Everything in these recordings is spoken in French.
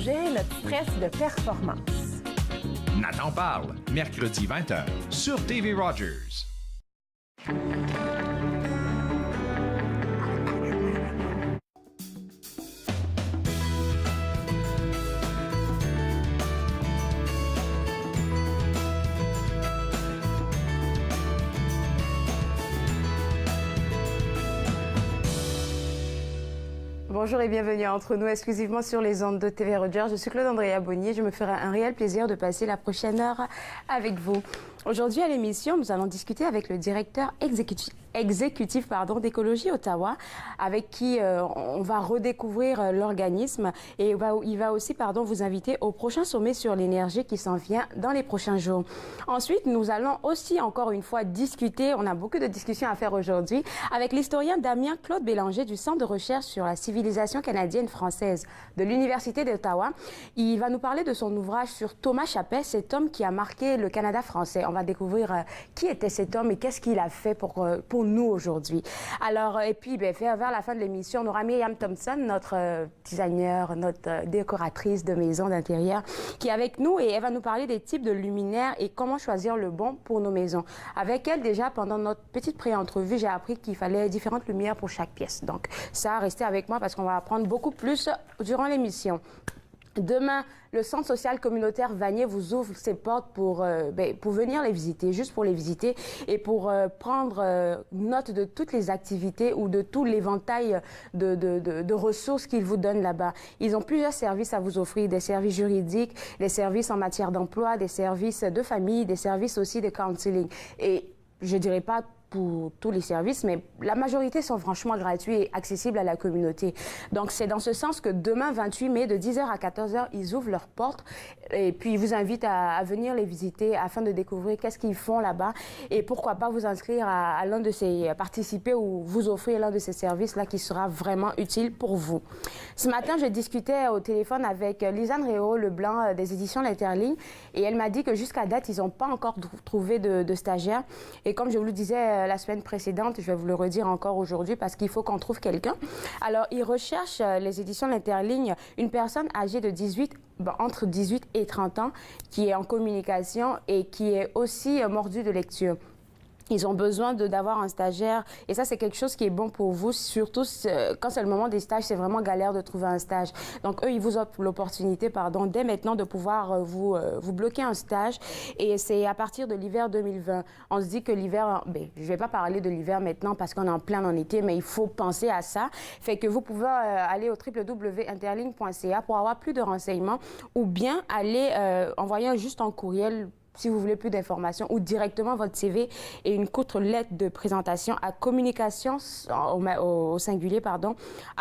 gérer notre stress de performance. Nathan parle, mercredi 20h, sur TV Rogers. Bonjour et bienvenue à Entre nous, exclusivement sur les ondes de TV Rogers. Je suis Claude-Andrea Bonnier. Je me ferai un réel plaisir de passer la prochaine heure avec vous. Aujourd'hui à l'émission, nous allons discuter avec le directeur exécutif d'Écologie Ottawa, avec qui on va redécouvrir l'organisme et il va aussi vous inviter au prochain sommet sur l'énergie qui s'en vient dans les prochains jours. Ensuite, nous allons aussi encore une fois discuter, on a beaucoup de discussions à faire aujourd'hui, avec l'historien Damien Claude Bélanger du Centre de recherche sur la civilisation canadienne-française de l'Université d'Ottawa. Il va nous parler de son ouvrage sur Thomas Chappet, cet homme qui a marqué le Canada français. On va découvrir qui était cet homme et qu'est-ce qu'il a fait pour nous aujourd'hui. Alors, et puis, vers la fin de l'émission, on aura Myriam Thompson, notre designer, notre décoratrice de maison d'intérieur, qui est avec nous et elle va nous parler des types de luminaires et comment choisir le bon pour nos maisons. Avec elle, déjà, pendant notre petite pré-entrevue, j'ai appris qu'il fallait différentes lumières pour chaque pièce. Donc, ça, restez avec moi parce qu'on va apprendre beaucoup plus durant l'émission. Demain, le Centre social communautaire Vanier vous ouvre ses portes pour venir les visiter, juste pour les visiter et pour prendre note de toutes les activités ou de tout l'éventail de ressources qu'ils vous donnent là-bas. Ils ont plusieurs services à vous offrir, des services juridiques, des services en matière d'emploi, des services de famille, des services aussi de counseling. Et je dirais pas pour tous les services, mais la majorité sont franchement gratuits et accessibles à la communauté. Donc, c'est dans ce sens que demain, 28 mai, de 10h à 14h, ils ouvrent leurs portes et puis ils vous invitent à venir les visiter afin de découvrir qu'est-ce qu'ils font là-bas et pourquoi pas vous inscrire à l'un de ces, participer ou vous offrir l'un de ces services-là qui sera vraiment utile pour vous. Ce matin, je discutais au téléphone avec Lisanne Réau-Leblanc des éditions L'Interligne et elle m'a dit que jusqu'à date, ils n'ont pas encore trouvé de stagiaires. Et comme je vous le disais la semaine précédente, je vais vous le redire encore aujourd'hui parce qu'il faut qu'on trouve quelqu'un. Alors, ils recherchent, les éditions L'Interligne, une personne âgée de entre 18 et 30 ans qui est en communication et qui est aussi mordue de lecture. Ils ont besoin d'avoir un stagiaire et ça, c'est quelque chose qui est bon pour vous, surtout quand c'est le moment des stages, c'est vraiment galère de trouver un stage. Donc, eux, ils vous offrent l'opportunité, dès maintenant de pouvoir vous bloquer un stage et c'est à partir de l'hiver 2020. On se dit que l'hiver, je ne vais pas parler de l'hiver maintenant parce qu'on est en plein en été, mais il faut penser à ça. Fait que vous pouvez aller au www.interligne.ca pour avoir plus de renseignements ou bien aller envoyer juste un courriel si vous voulez plus d'informations, ou directement votre CV et une courte lettre de présentation à communication, au singulier, à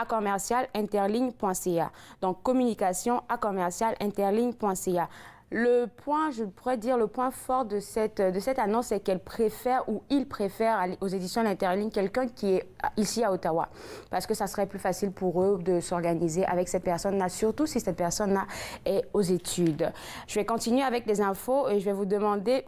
commercial-interligne.ca. Donc, communication à commercial-interligne.ca. Le point, je pourrais dire, le point fort de cette annonce, c'est qu'elle préfère ou il préfère aux éditions L'Interligne quelqu'un qui est ici à Ottawa. Parce que ça serait plus facile pour eux de s'organiser avec cette personne-là, surtout si cette personne-là est aux études. Je vais continuer avec des infos et je vais vous demander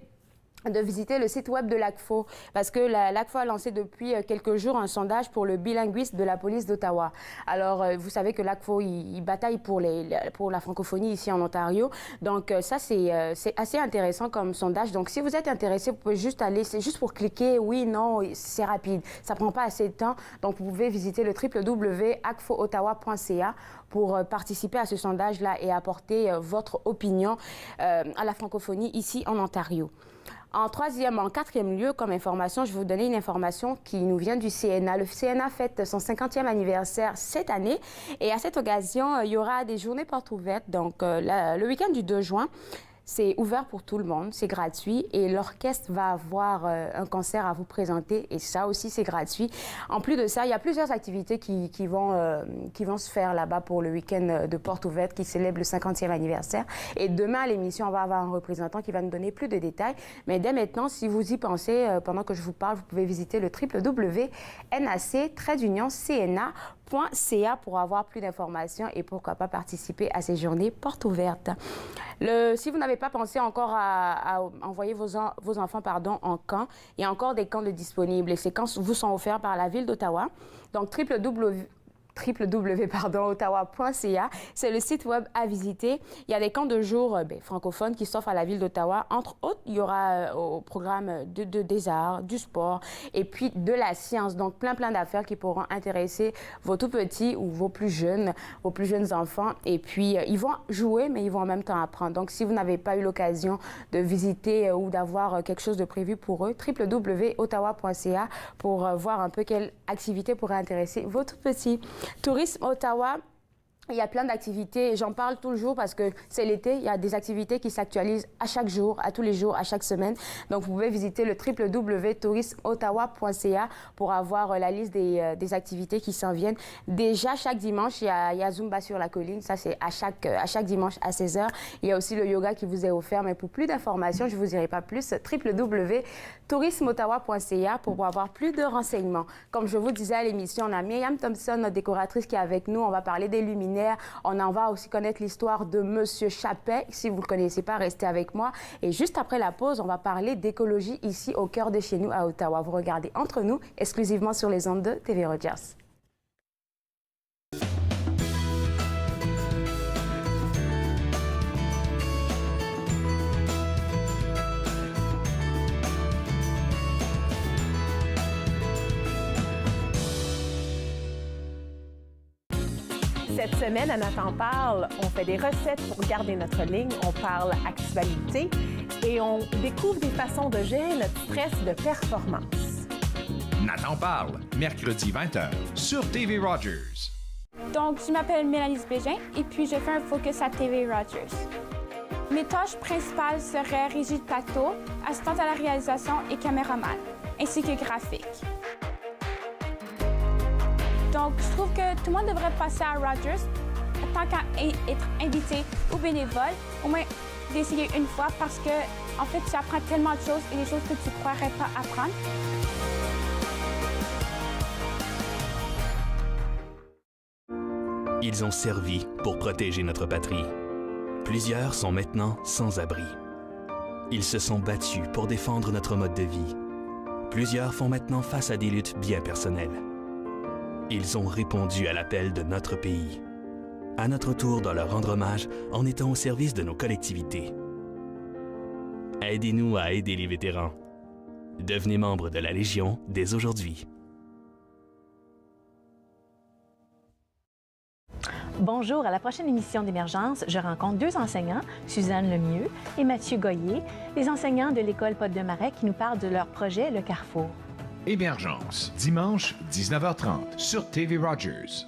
de visiter le site web de l'ACFO parce que l'ACFO a lancé depuis quelques jours un sondage pour le bilinguisme de la police d'Ottawa. Alors, vous savez que l'ACFO, il bataille pour la francophonie ici en Ontario. Donc, ça, c'est assez intéressant comme sondage. Donc, si vous êtes intéressé, vous pouvez juste aller, c'est juste pour cliquer, oui, non, c'est rapide. Ça prend pas assez de temps. Donc, vous pouvez visiter le www.acfoottawa.ca pour participer à ce sondage-là et apporter votre opinion à la francophonie ici en Ontario. En quatrième lieu, comme information, je vais vous donner une information qui nous vient du CNA. Le CNA fête son 50e anniversaire cette année et à cette occasion, il y aura des journées portes ouvertes. Donc, le week-end du 2 juin, c'est ouvert pour tout le monde, c'est gratuit et l'orchestre va avoir un concert à vous présenter et ça aussi c'est gratuit. En plus de ça, il y a plusieurs activités qui vont se faire là-bas pour le week-end de porte ouverte qui célèbre le 50e anniversaire. Et demain à l'émission, on va avoir un représentant qui va nous donner plus de détails. Mais dès maintenant, si vous y pensez, pendant que je vous parle, vous pouvez visiter le www.nac-cna.ca pour avoir plus d'informations et pourquoi pas participer à ces journées portes ouvertes. Si vous n'avez pas pensé encore à envoyer vos enfants en camp, il y a encore des camps de disponibles et ces camps vous sont offerts par la Ville d'Ottawa. Donc, www.ottawa.ca. C'est le site web à visiter. Il y a des camps de jour francophones qui s'offrent à la ville d'Ottawa. Entre autres, il y aura au programme des arts, du sport et puis de la science. Donc, plein d'affaires qui pourront intéresser vos tout-petits ou vos plus jeunes enfants. Et puis, ils vont jouer, mais ils vont en même temps apprendre. Donc, si vous n'avez pas eu l'occasion de visiter ou d'avoir quelque chose de prévu pour eux, www.ottawa.ca pour voir un peu quelle activité pourrait intéresser vos tout-petits. Tourisme Ottawa, il y a plein d'activités, j'en parle tout le jour parce que c'est l'été, il y a des activités qui s'actualisent à chaque jour, à tous les jours, à chaque semaine. Donc, vous pouvez visiter le www.tourismeottawa.ca pour avoir la liste des activités qui s'en viennent. Déjà, chaque dimanche, il y a Zumba sur la colline, ça c'est à chaque dimanche à 16h. Il y a aussi le yoga qui vous est offert, mais pour plus d'informations, je ne vous dirai pas plus, www.tourismeottawa.ca pour avoir plus de renseignements. Comme je vous disais à l'émission, on a Myriam Thompson, notre décoratrice qui est avec nous, on va parler des luminaires. On en va aussi connaître l'histoire de Monsieur Chappet. Si vous ne le connaissez pas, restez avec moi. Et juste après la pause, on va parler d'écologie ici au cœur de chez nous à Ottawa. Vous regardez Entre nous, exclusivement sur les ondes de TV Rogers. Cette semaine, à Nathan parle, on fait des recettes pour garder notre ligne, on parle actualité et on découvre des façons de gérer notre stress de performance. Nathan parle, mercredi 20h, sur TV Rogers. Donc, je m'appelle Mélanie Bégin et puis je fais un focus à TV Rogers. Mes tâches principales seraient régie de plateau, assistante à la réalisation et caméraman, ainsi que graphique. Donc, je trouve que tout le monde devrait passer à Rogers, tant qu'à être invité ou bénévole, au moins d'essayer une fois parce que, en fait, tu apprends tellement de choses et des choses que tu ne croirais pas apprendre. Ils ont servi pour protéger notre patrie. Plusieurs sont maintenant sans abri. Ils se sont battus pour défendre notre mode de vie. Plusieurs font maintenant face à des luttes bien personnelles. Ils ont répondu à l'appel de notre pays. À notre tour de leur rendre hommage en étant au service de nos collectivités. Aidez-nous à aider les vétérans. Devenez membre de la Légion dès aujourd'hui. Bonjour, à la prochaine émission d'Émergence, je rencontre deux enseignants, Suzanne Lemieux et Mathieu Goyer, les enseignants de l'école Potte-de-Marais qui nous parlent de leur projet Le Carrefour. Émergence, dimanche, 19h30, sur TV Rogers.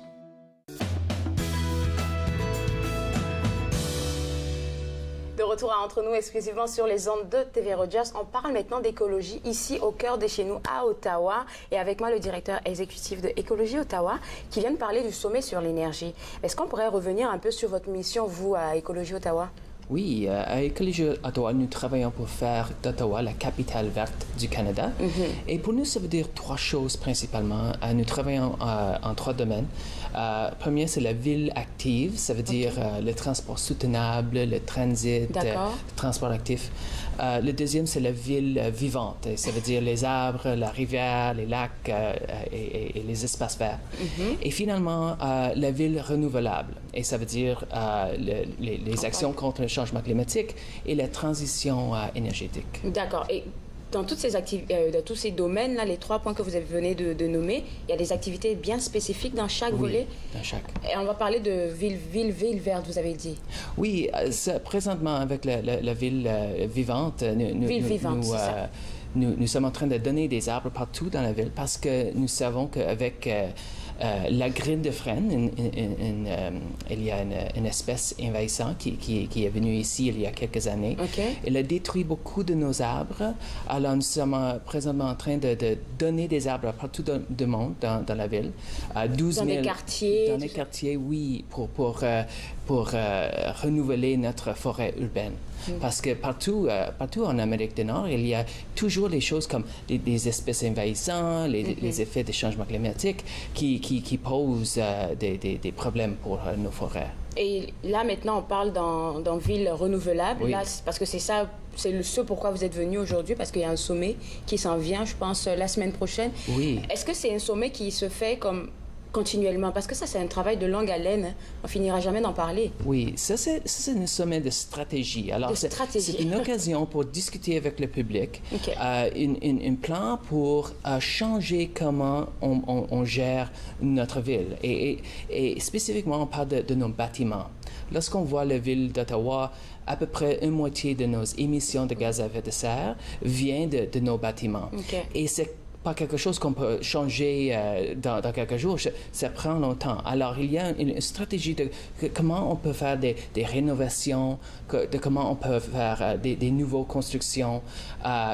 De retour à Entre nous, exclusivement sur les ondes de TV Rogers. On parle maintenant d'écologie ici au cœur de chez nous à Ottawa. Et avec moi, le directeur exécutif de Écologie Ottawa qui vient de parler du sommet sur l'énergie. Est-ce qu'on pourrait revenir un peu sur votre mission, vous, à Écologie Ottawa? Oui, à Écologie Ottawa, nous travaillons pour faire d'Ottawa la capitale verte du Canada. Et pour nous, ça veut dire trois choses principalement. Nous travaillons en trois domaines. Premier, c'est la ville active, ça veut dire le transport soutenable, le transit, le transport actif. Le deuxième, c'est la ville vivante, et ça veut dire les arbres, la rivière, les lacs et les espaces verts. Et finalement, la ville renouvelable, et ça veut dire les actions contre le changement climatique et la transition énergétique. D'accord. Et dans toutes ces dans tous ces domaines-là, les trois points que vous venez de nommer, il y a des activités bien spécifiques dans chaque volet? Dans chaque. Et on va parler de ville verte, vous avez dit. Oui, présentement, avec la ville vivante, nous sommes en train de donner des arbres partout dans la ville parce que nous savons qu'avec la grille de frêne, il y a une espèce envahissante qui est venue ici il y a quelques années. Elle a détruit beaucoup de nos arbres. Alors nous sommes présentement en train de donner des arbres partout dans le monde, dans la ville. 12 000, dans les quartiers? Dans les quartiers, oui, pour renouveler notre forêt urbaine. Parce que partout en Amérique du Nord, il y a toujours des choses comme des espèces envahissantes, les effets des changements climatiques qui posent des problèmes pour nos forêts. Et là, maintenant, on parle dans ville renouvelable. Oui. Là, parce que c'est ça, c'est ce pourquoi vous êtes venu aujourd'hui, parce qu'il y a un sommet qui s'en vient, je pense, la semaine prochaine. Oui. Est-ce que c'est un sommet qui se fait continuellement? Parce que ça, c'est un travail de longue haleine. Hein. On finira jamais d'en parler. Oui, ça c'est un sommet de stratégie. Alors, c'est une occasion pour discuter avec le public, un plan pour changer comment on gère notre ville. Et spécifiquement, on parle de nos bâtiments. Lorsqu'on voit la ville d'Ottawa, à peu près une moitié de nos émissions de gaz à effet de serre vient de nos bâtiments. Et c'est pas quelque chose qu'on peut changer dans quelques jours. Ça prend longtemps. Alors, il y a une stratégie de comment on peut faire des rénovations, de comment on peut faire des nouvelles constructions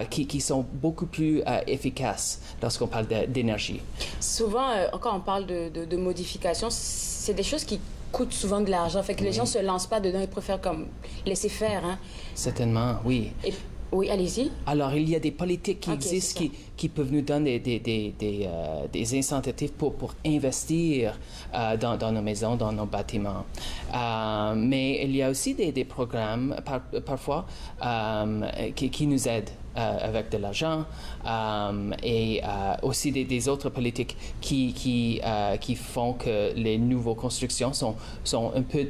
qui sont beaucoup plus efficaces lorsqu'on parle d'énergie. Souvent, quand on parle de modifications, c'est des choses qui coûtent souvent de l'argent. Fait que les gens se lancent pas dedans, ils préfèrent comme laisser faire. Hein. Certainement, oui. Oui, allez-y. Alors, il y a des politiques qui existent qui peuvent nous donner des incitatifs pour investir dans nos maisons, dans nos bâtiments. Mais il y a aussi des programmes, parfois, qui nous aident avec de l'argent et aussi des autres politiques qui font que les nouvelles constructions sont un peu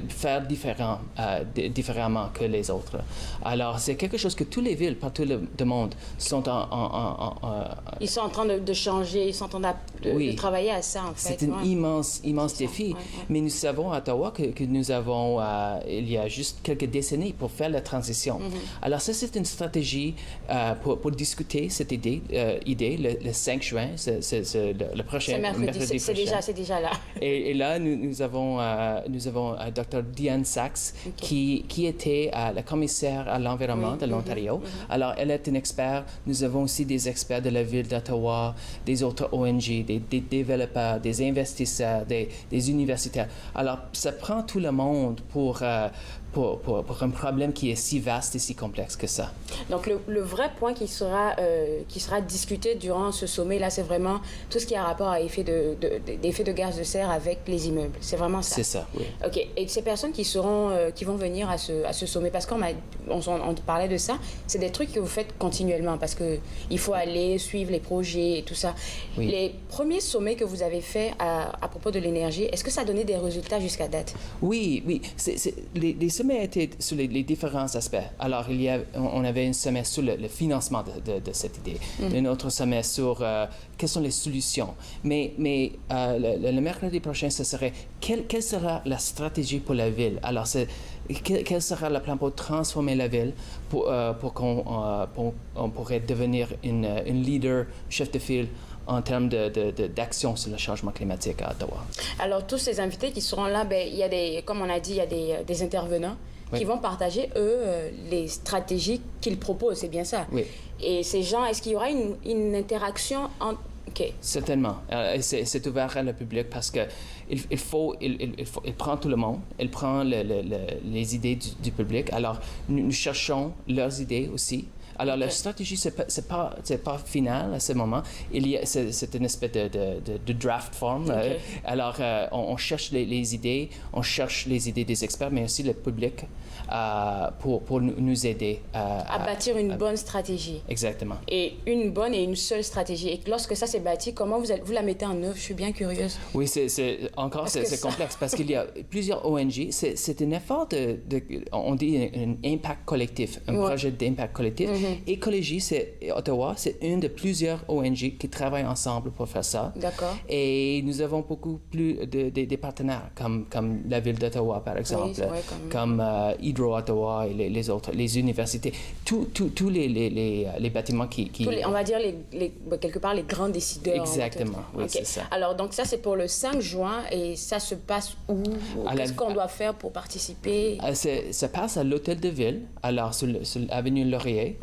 faire différemment que les autres. Alors, c'est quelque chose que toutes les villes partout le monde sont ils sont en train de changer, ils sont en train de travailler à ça, en fait. C'est un immense défi. Mais nous savons à Ottawa que nous avons, il y a juste quelques décennies pour faire la transition. Alors, ça, c'est une stratégie pour discuter cette idée le 5 juin, c'est le prochain mercredi prochain. C'est déjà là. Et là, nous avons Dr. Diane Sachs qui était la commissaire à l'environnement de l'Ontario. Alors, elle est une experte. Nous avons aussi des experts de la ville d'Ottawa, des autres ONG, des développeurs, des investisseurs, des universitaires. Alors, ça prend tout le monde pour un problème qui est si vaste et si complexe que ça. Donc, le vrai point qui sera discuté durant ce sommet-là, c'est vraiment tout ce qui a rapport à effet de gaz de serre avec les immeubles. C'est vraiment ça? C'est ça, oui. OK. Et ces personnes qui vont venir à ce sommet, parce qu'on parlait de ça, c'est des trucs que vous faites continuellement parce qu'il faut aller suivre les projets et tout ça. Oui. Les premiers sommets que vous avez faits à propos de l'énergie, est-ce que ça a donné des résultats jusqu'à date? Oui. Les sommets étaient sur les différents aspects. Alors, on avait un sommet sur le financement de cette idée, un autre sommet sur quelles sont les solutions. Mais le mercredi prochain, ce serait quelle sera la stratégie pour la ville? Alors, quel sera le plan pour transformer la ville pour qu'on pourrait devenir une leader, chef de file en termes d'action sur le changement climatique à Ottawa. Alors, tous ces invités qui seront là, il y a comme on a dit, il y a des intervenants qui vont partager, eux, les stratégies qu'ils proposent, c'est bien ça? Oui. Et ces gens, est-ce qu'il y aura une interaction entre... Okay. Certainement. C'est ouvert à le public parce que il prend tout le monde, il prend les idées du public. Alors, nous cherchons leurs idées aussi. Alors, la stratégie, c'est pas final à ce moment. C'est une espèce de draft form. Alors, on cherche les idées, on cherche les idées des experts, mais aussi le public pour nous aider à bâtir une bonne stratégie. Exactement. Et une bonne et une seule stratégie. Et lorsque ça s'est bâti, comment vous la mettez en œuvre? Je suis bien curieuse. Oui, c'est complexe parce qu'il y a plusieurs ONG. C'est un effort on dit un impact collectif, un projet d'impact collectif. Écologie, Ottawa, c'est une de plusieurs ONG qui travaillent ensemble pour faire ça. D'accord. Et nous avons beaucoup plus des partenaires, comme la ville d'Ottawa, par exemple, comme Hydro-Ottawa et les autres, les universités, tous les bâtiments qui... on va dire, quelque part, les grands décideurs. Exactement, oui, c'est ça. Alors, donc ça, c'est pour le 5 juin, et ça se passe où? Qu'est-ce qu'on doit faire pour participer? Ça passe à l'Hôtel de Ville, alors sur l'avenue Laurier,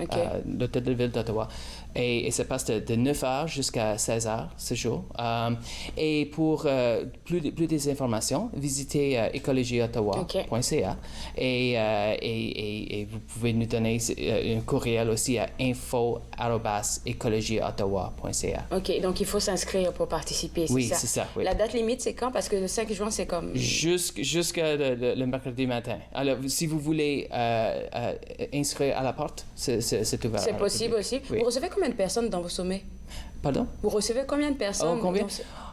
l'Hôtel de Ville d'Ottawa. Et ça passe de 9h jusqu'à 16h ce jour. Et pour plus des informations, visitez écologieottawa.ca et vous pouvez nous donner un courriel aussi à info@écologieottawa.ca. OK, donc il faut s'inscrire pour participer, c'est ça? Oui, c'est ça. Oui. La date limite, c'est quand? Parce que le 5 juin, c'est comme... Jusqu'à le mercredi matin. Alors, si vous voulez inscrire à la porte, c'est ouvert. C'est possible aussi. Oui. Vous recevez combien de personnes dans vos sommets? Pardon? Vous recevez combien de personnes? Combien?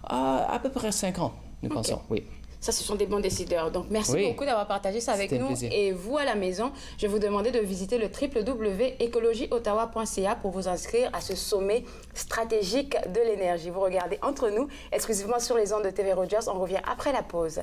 À peu près 50, nous pensons, oui. Ça, ce sont des bons décideurs. Donc, merci beaucoup d'avoir partagé ça avec nous. Plaisir. Et vous, à la maison, je vais vous demander de visiter le www.écologieottawa.ca pour vous inscrire à ce sommet stratégique de l'énergie. Vous regardez Entre nous, exclusivement sur les ondes de TV Rogers. On revient après la pause.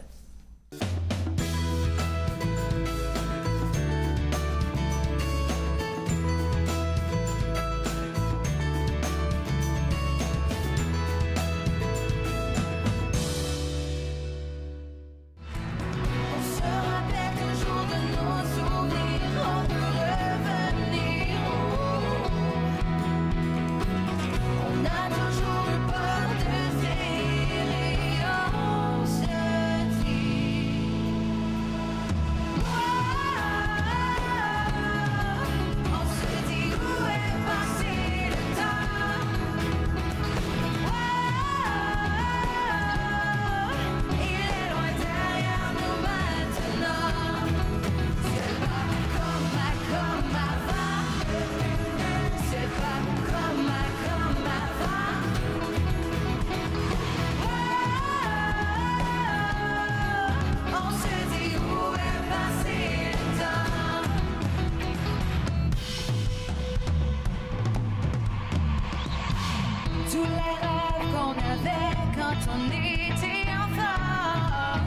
Tous les rêves qu'on avait quand on était enfant,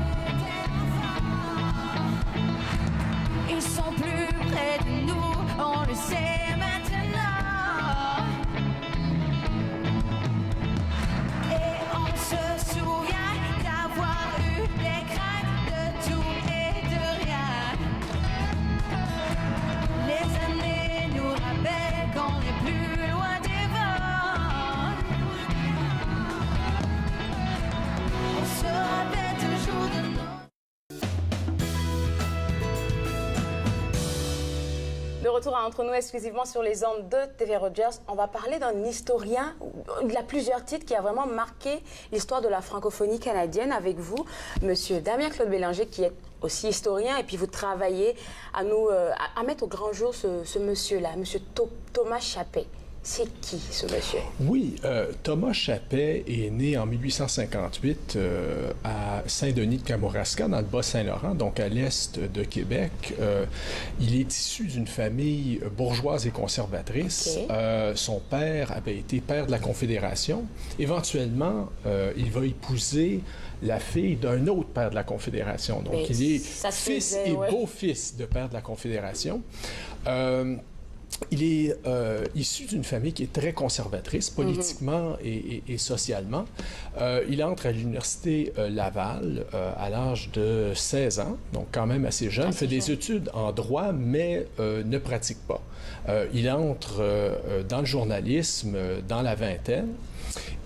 ils sont plus près de nous, on le sait maintenant. Et on se souvient d'avoir eu des craintes de tout et de rien. Les années nous rappellent qu'on est plus loin des vents. On se rappelle toujours de nous. De retour à Entre nous, exclusivement sur les ondes de TV Rogers, on va parler d'un historien, il a plusieurs titres, qui a vraiment marqué l'histoire de la francophonie canadienne avec vous, Monsieur Damien Claude Bélanger, qui est aussi historien, et puis vous travaillez à mettre au grand jour ce monsieur-là, Monsieur Thomas Chappé. C'est qui, ce monsieur? Oui, Thomas Chappé est né en 1858 à Saint-Denis de Kamouraska, dans le Bas-Saint-Laurent, donc à l'est de Québec. Il est issu d'une famille bourgeoise et conservatrice. Okay. Son père avait été père de la Confédération. Éventuellement, il va épouser la fille d'un autre père de la Confédération. Donc, mais il est faisait, fils et beau-fils de père de la Confédération. Il est issu d'une famille qui est très conservatrice, politiquement et socialement. Il entre à l'Université Laval à l'âge de 16 ans, donc quand même assez jeune. Fait des études en droit, mais ne pratique pas. Il entre dans le journalisme dans la vingtaine.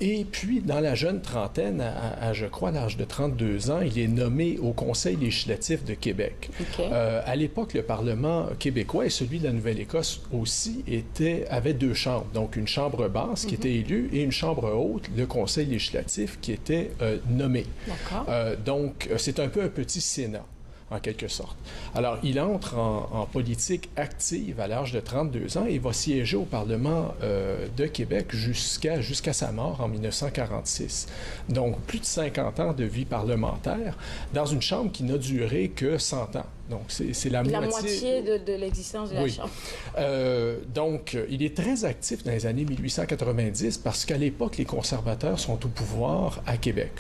Et puis, dans la jeune trentaine, à je crois, l'âge de 32 ans, il est nommé au Conseil législatif de Québec. Okay. À l'époque, le Parlement québécois et celui de la Nouvelle-Écosse aussi avaient deux chambres. Donc, une chambre basse qui était élue et une chambre haute, le Conseil législatif, qui était nommé. Donc, c'est un peu un petit Sénat, en quelque sorte. Alors, il entre en politique active à l'âge de 32 ans et va siéger au Parlement de Québec jusqu'à sa mort en 1946. Donc, plus de 50 ans de vie parlementaire dans une chambre qui n'a duré que 100 ans. Donc, c'est la moitié de l'existence de la chambre. Donc, il est très actif dans les années 1890 parce qu'à l'époque, les conservateurs sont au pouvoir à Québec.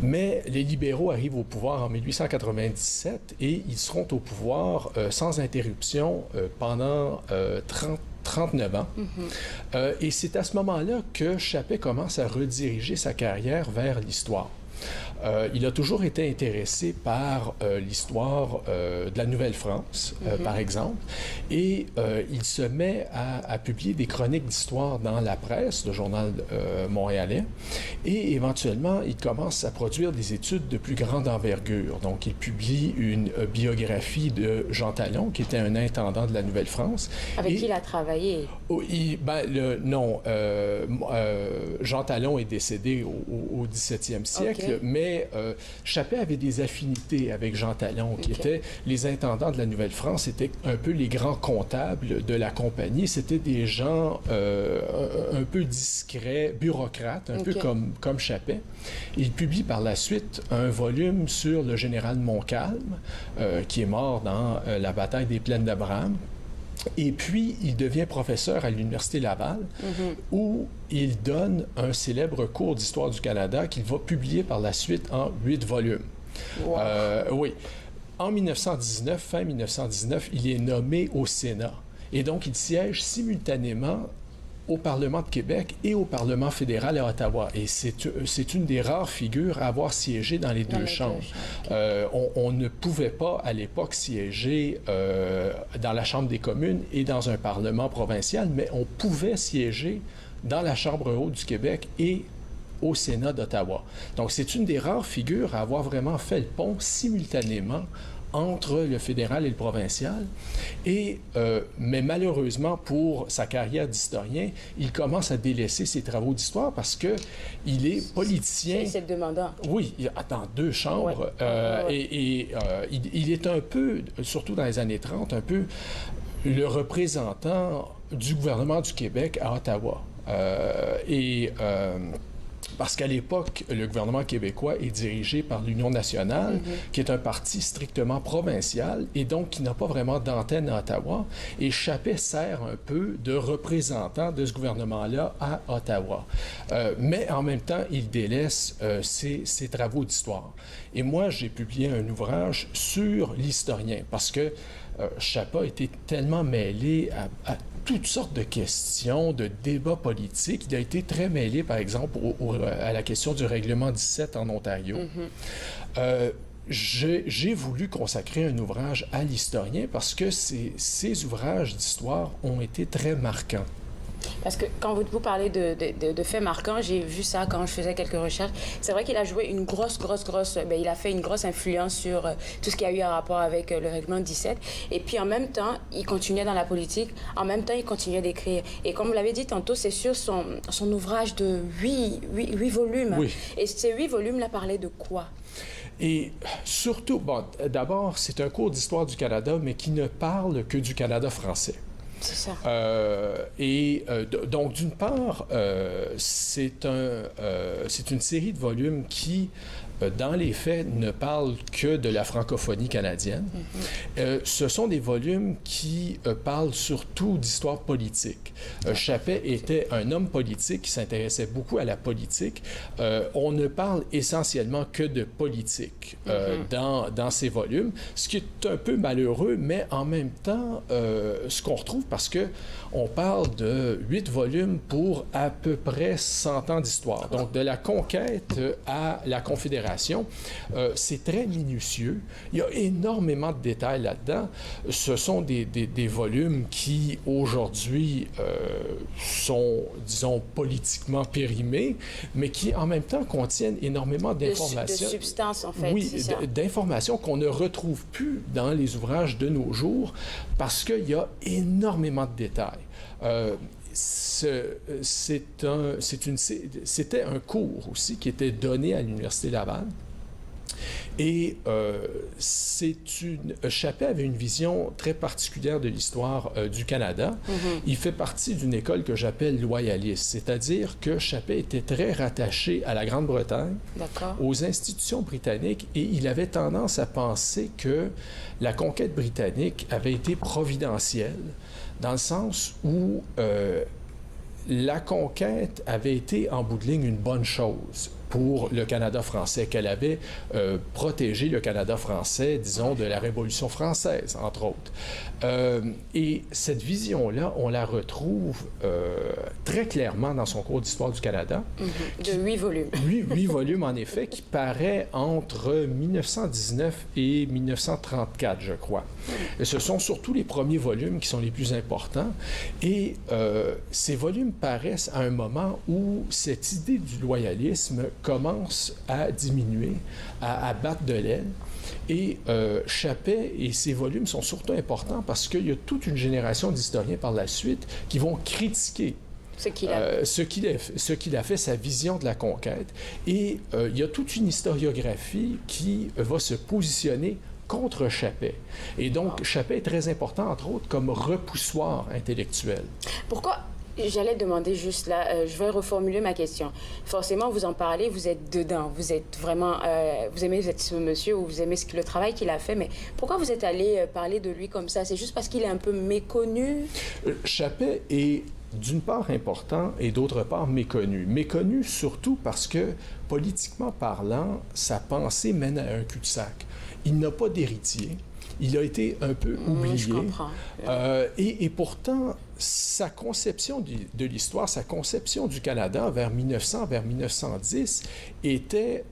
Mais les libéraux arrivent au pouvoir en 1897 et ils seront au pouvoir sans interruption pendant 39 ans. Et c'est à ce moment-là que Chappé commence à rediriger sa carrière vers l'histoire. Il a toujours été intéressé par l'histoire de la Nouvelle-France, par exemple, et il se met à publier des chroniques d'histoire dans la presse, le journal montréalais, et éventuellement, il commence à produire des études de plus grande envergure. Donc, il publie une biographie de Jean Talon, qui était un intendant de la Nouvelle-France. Avec qui il a travaillé? Jean Talon est décédé au 17e siècle, mais Mais Chappé avait des affinités avec Jean Talon, qui étaient les intendants de la Nouvelle-France, c'était un peu les grands comptables de la compagnie. C'était des gens un peu discrets, bureaucrates, un peu comme Chappé. Il publie par la suite un volume sur le général Montcalm, qui est mort dans la bataille des Plaines d'Abraham. Et puis, il devient professeur à l'Université Laval, où il donne un célèbre cours d'histoire du Canada qu'il va publier par la suite en 8 volumes. Wow. Oui. En 1919, fin 1919, il est nommé au Sénat. Et donc, il siège simultanément au Parlement de Québec et au Parlement fédéral à Ottawa. Et c'est une des rares figures à avoir siégé dans les deux chambres. On ne pouvait pas, à l'époque, siéger dans la Chambre des communes et dans un Parlement provincial, mais on pouvait siéger dans la Chambre haute du Québec et au Sénat d'Ottawa. Donc, c'est une des rares figures à avoir vraiment fait le pont simultanément entre le fédéral et le provincial. Mais malheureusement, pour sa carrière d'historien, il commence à délaisser ses travaux d'histoire parce qu'il est politicien. C'est demandant. Oui, il attend 2 chambres. Il est un peu, surtout dans les années 30, un peu le représentant du gouvernement du Québec à Ottawa. Parce qu'à l'époque, le gouvernement québécois est dirigé par l'Union nationale, qui est un parti strictement provincial et donc qui n'a pas vraiment d'antenne à Ottawa. Et Chappé sert un peu de représentant de ce gouvernement-là à Ottawa. Mais en même temps, il délaisse ses travaux d'histoire. Et moi, j'ai publié un ouvrage sur l'historien parce que Chappé était tellement mêlé à toutes sortes de questions, de débats politiques. Il a été très mêlé, par exemple, à la question du règlement 17 en Ontario. J'ai voulu consacrer un ouvrage à l'historien parce que ces ouvrages d'histoire ont été très marquants. Parce que quand vous parlez de faits marquants, j'ai vu ça quand je faisais quelques recherches. C'est vrai qu'il a joué une grosse... il a fait une grosse influence sur tout ce qui a eu un rapport avec le règlement 17. Et puis en même temps, il continuait dans la politique. En même temps, il continuait d'écrire. Et comme vous l'avez dit tantôt, c'est sur son ouvrage de 8 volumes. Oui. Et ces 8 volumes-là parlaient de quoi? Et surtout, d'abord, c'est un cours d'histoire du Canada, mais qui ne parle que du Canada français. C'est ça. Donc, d'une part, c'est une série de volumes qui, dans les faits, ne parlent que de la francophonie canadienne. Ce sont des volumes qui parlent surtout d'histoire politique. Chappé était un homme politique qui s'intéressait beaucoup à la politique. On ne parle essentiellement que de politique dans ces volumes, ce qui est un peu malheureux, mais en même temps, ce qu'on retrouve parce qu'on parle de 8 volumes pour à peu près 100 ans d'histoire. Donc, de la conquête à la Confédération, c'est très minutieux. Il y a énormément de détails là-dedans. Ce sont des volumes qui, aujourd'hui, sont, disons, politiquement périmés, mais qui, en même temps, contiennent énormément d'informations. De substances, en fait. Oui, d'informations qu'on ne retrouve plus dans les ouvrages de nos jours parce qu'il y a énormément de détails. C'était un cours aussi qui était donné à l'Université Laval. Et Chappé avait une vision très particulière de l'histoire du Canada. Il fait partie d'une école que j'appelle loyaliste, c'est-à-dire que Chappé était très rattaché à la Grande-Bretagne, aux institutions britanniques, et il avait tendance à penser que la conquête britannique avait été providentielle, dans le sens où la conquête avait été, en bout de ligne, une bonne chose pour le Canada français, qu'elle avait protégé le Canada français, disons, de la Révolution française, entre autres. Et cette vision-là, on la retrouve très clairement dans son cours d'histoire du Canada. De 8 volumes. 8 volumes, en effet, qui paraît entre 1919 et 1934, je crois. Et ce sont surtout les premiers volumes qui sont les plus importants. Et ces volumes paraissent à un moment où cette idée du loyalisme commence à diminuer, à battre de l'aile. Et Chappé et ses volumes sont surtout importants parce qu'il y a toute une génération d'historiens par la suite qui vont critiquer ce qu'il a fait, sa vision de la conquête. Et il y a toute une historiographie qui va se positionner contre Chappet. Et donc, Chappet est très important, entre autres, comme repoussoir intellectuel. Pourquoi? J'allais demander juste là, je vais reformuler ma question. Forcément, vous en parlez, vous êtes dedans, vous êtes vraiment, vous aimez ce monsieur ou vous aimez le travail qu'il a fait, mais pourquoi vous êtes allé parler de lui comme ça? C'est juste parce qu'il est un peu méconnu? Chappet est d'une part important et d'autre part méconnu. Méconnu surtout parce que, politiquement parlant, sa pensée mène à un cul-de-sac. Il n'a pas d'héritier. Il a été un peu oublié. Je comprends. Et pourtant, sa conception de l'histoire, sa conception du Canada vers 1900, vers 1910, était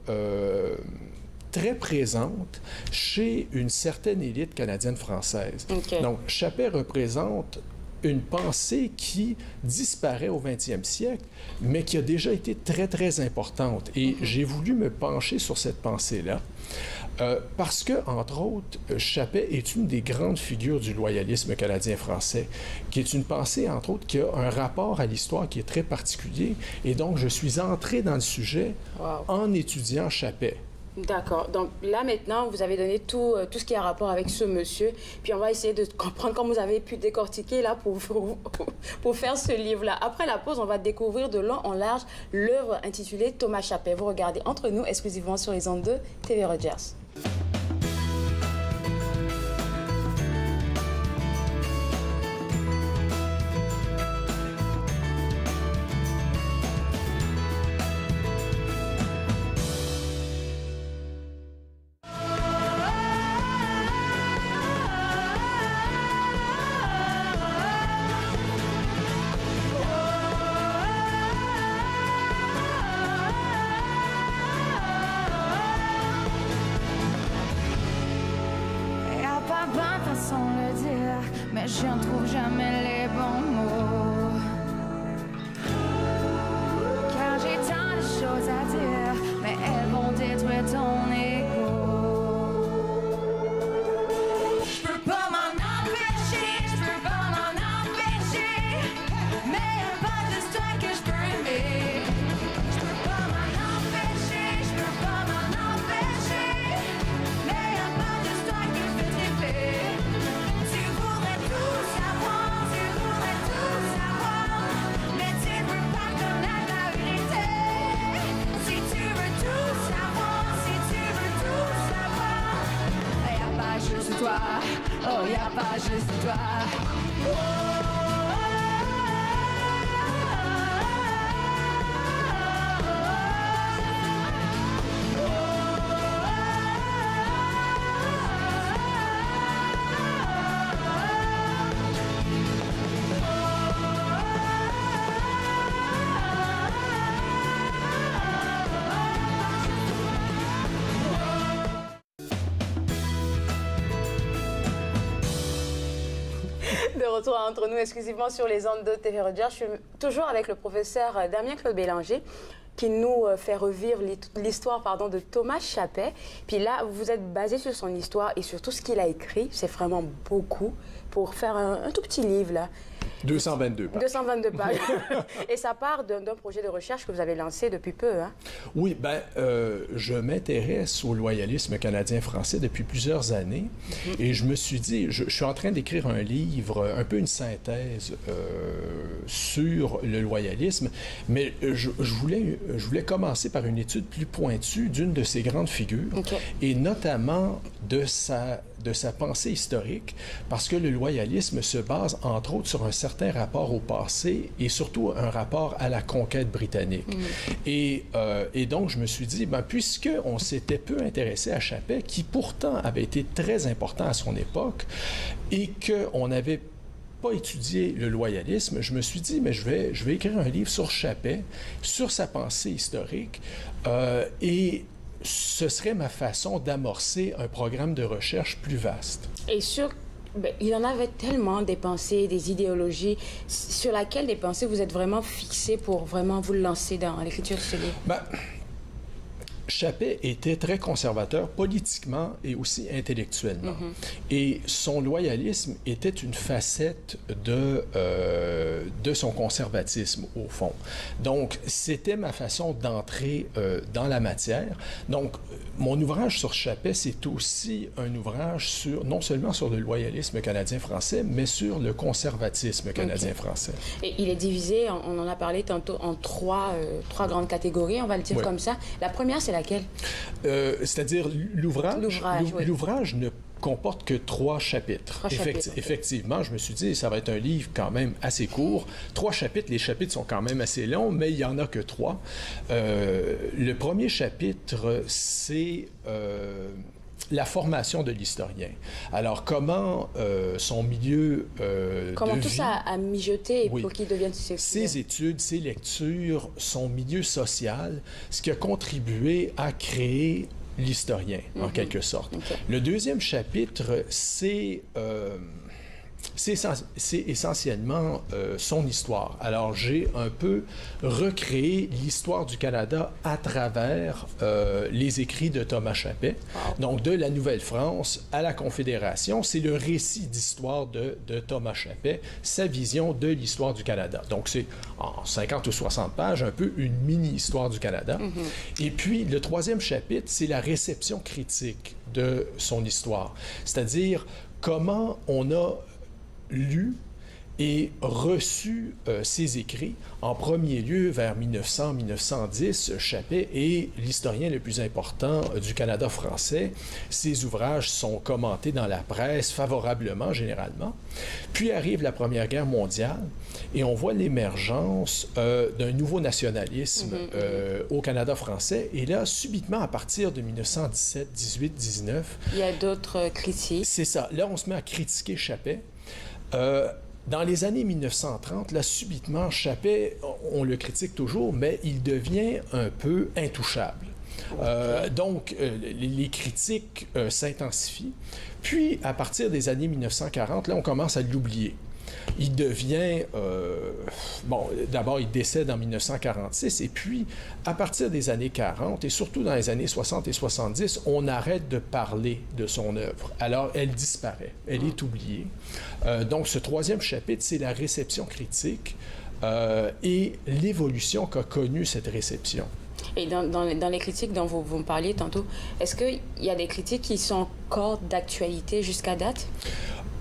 très présente chez une certaine élite canadienne-française. Okay. Donc, Chappet représente une pensée qui disparaît au 20e siècle, mais qui a déjà été très, très importante. Et j'ai voulu me pencher sur cette pensée-là. Parce que, entre autres, Chappet est une des grandes figures du loyalisme canadien-français, qui est une pensée, entre autres, qui a un rapport à l'histoire qui est très particulier. Et donc, je suis entré dans le sujet en étudiant Chappet. D'accord. Donc là, maintenant, vous avez donné tout ce qui a rapport avec ce monsieur. Puis on va essayer de comprendre comment vous avez pu décortiquer là pour faire ce livre-là. Après la pause, on va découvrir de long en large l'œuvre intitulée Thomas Chappet. Vous regardez Entre nous, exclusivement sur les ondes de TV Rogers. Mais je ne trouve jamais les bons mots. Car j'ai tant de choses à dire, mais elles vont détruire ton ego. Je peux pas m'en empêcher, je peux pas m'en empêcher. Mais y'a pas juste toi que je peux aimer. Je peux pas m'en empêcher, je peux pas m'en empêcher. Mais y'a pas juste toi que je veux tripper. Toi, oh y'a pas juste toi. De retour Entre nous, exclusivement sur les ondes de TV Rogers. Je suis toujours avec le professeur Damien-Claude Bélanger qui nous fait revivre l'histoire de Thomas Chappet. Puis là, vous êtes basé sur son histoire et sur tout ce qu'il a écrit. C'est vraiment beaucoup pour faire un tout petit livre, là. 222 pages. 222 pages. Et ça part d'un projet de recherche que vous avez lancé depuis peu, hein? Oui, je m'intéresse au loyalisme canadien-français depuis plusieurs années. Et je me suis dit, je suis en train d'écrire un livre, un peu une synthèse sur le loyalisme, mais je voulais commencer par une étude plus pointue d'une de ses grandes figures, et notamment de sa pensée historique, parce que le loyalisme se base, entre autres, sur un certain rapport au passé et surtout un rapport à la conquête britannique. Et donc, je me suis dit, puisqu'on s'était peu intéressé à Chappet, qui pourtant avait été très important à son époque, et qu'on n'avait pas étudié le loyalisme, je me suis dit, mais je vais écrire un livre sur Chappet, sur sa pensée historique, et ce serait ma façon d'amorcer un programme de recherche plus vaste. Et il y en avait tellement des pensées, des idéologies, sur laquelle des pensées vous êtes vraiment fixé pour vraiment vous lancer dans l'écriture de ce livre? Chappé était très conservateur politiquement et aussi intellectuellement. Et son loyalisme était une facette de son conservatisme, au fond. Donc, c'était ma façon d'entrer dans la matière. Donc, mon ouvrage sur Chappé, c'est aussi un ouvrage non seulement sur le loyalisme canadien-français, mais sur le conservatisme canadien-français. Et il est divisé, on en a parlé tantôt, en trois grandes catégories, on va le dire comme ça. La première, c'est laquelle? C'est-à-dire l'ouvrage. Oui. L'ouvrage ne comporte que 3 chapitres. Effectivement, je me suis dit, ça va être un livre quand même assez court. 3 chapitres, les chapitres sont quand même assez longs, mais il n'y en a que 3. Le premier chapitre, c'est la formation de l'historien. Alors, comment son milieu comment de tout vie, ça a mijoté pour qu'il devienne ses études, ses lectures, son milieu social, ce qui a contribué à créer l'historien, en quelque sorte. Le deuxième chapitre, c'est essentiellement son histoire. Alors, j'ai un peu recréé l'histoire du Canada à travers les écrits de Thomas Chappé. Donc, de la Nouvelle-France à la Confédération, c'est le récit d'histoire de Thomas Chappé, sa vision de l'histoire du Canada. Donc, c'est en 50 ou 60 pages, un peu une mini-histoire du Canada. Et puis, le troisième chapitre, c'est la réception critique de son histoire. C'est-à-dire, comment on a lu et reçu ses écrits. En premier lieu, vers 1900-1910, Chappé est l'historien le plus important du Canada français. Ses ouvrages sont commentés dans la presse favorablement, généralement. Puis arrive la Première Guerre mondiale et on voit l'émergence d'un nouveau nationalisme au Canada français. Et là, subitement, à partir de 1917, 18, 19... Il y a d'autres critiques. C'est ça. Là, on se met à critiquer Chappé. Dans les années 1930, là, subitement, Chappé, on le critique toujours, mais il devient un peu intouchable. Donc, les critiques s'intensifient. Puis, à partir des années 1940, là, on commence à l'oublier. Il devient... d'abord, il décède en 1946, et puis, à partir des années 40, et surtout dans les années 60 et 70, on arrête de parler de son œuvre. Alors, elle disparaît, elle est oubliée. Donc, ce troisième chapitre, c'est la réception critique et l'évolution qu'a connue cette réception. Et dans les critiques dont vous me parliez tantôt, est-ce qu'il y a des critiques qui sont encore d'actualité jusqu'à date?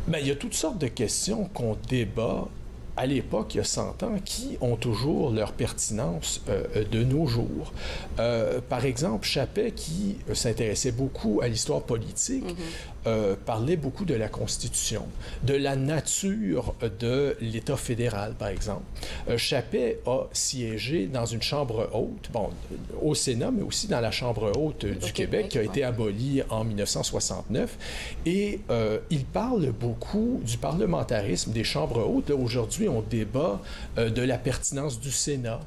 Bien, il y a toutes sortes de questions qu'on débat à l'époque, il y a 100 ans, qui ont toujours leur pertinence de nos jours. Par exemple, Chappé, qui s'intéressait beaucoup à l'histoire politique, parlait beaucoup de la Constitution, de la nature de l'État fédéral, par exemple. Chappé a siégé dans une chambre haute, au Sénat, mais aussi dans la chambre haute du Québec, qui a été abolie en 1969. Et il parle beaucoup du parlementarisme, des chambres hautes. Là, aujourd'hui, on débat de la pertinence du Sénat,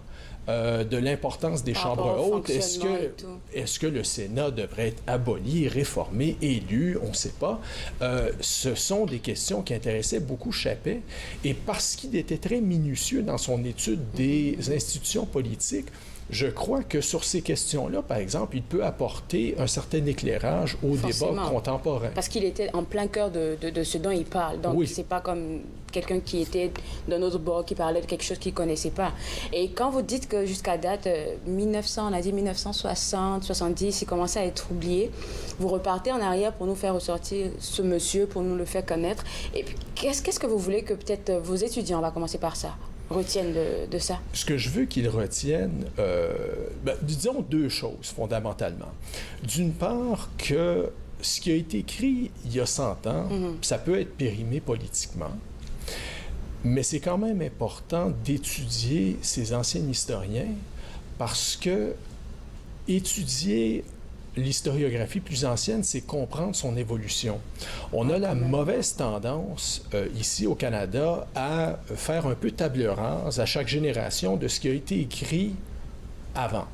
de l'importance des chambres hautes. Est-ce que le Sénat devrait être aboli, réformé, élu? On ne sait pas. Ce sont des questions qui intéressaient beaucoup Chappé. Et parce qu'il était très minutieux dans son étude des institutions politiques, je crois que sur ces questions-là, par exemple, il peut apporter un certain éclairage au débat contemporain. Parce qu'il était en plein cœur de ce dont il parle. Donc, c'est pas comme quelqu'un qui était d'un autre bord, qui parlait de quelque chose qu'il ne connaissait pas. Et quand vous dites que jusqu'à date, 1900, on a dit 1960, 70, il commençait à être oublié, vous repartez en arrière pour nous faire ressortir ce monsieur, pour nous le faire connaître. Et puis, qu'est-ce que vous voulez que peut-être vos étudiants, on va commencer par ça, retiennent de ça? Ce que je veux qu'ils retiennent, disons 2 choses fondamentalement. D'une part, que ce qui a été écrit il y a 100 ans, ça peut être périmé politiquement, mais c'est quand même important d'étudier ces anciens historiens parce que étudier l'historiographie plus ancienne, c'est comprendre son évolution. On a la mauvaise tendance, ici au Canada, à faire un peu table rase à chaque génération de ce qui a été écrit avant.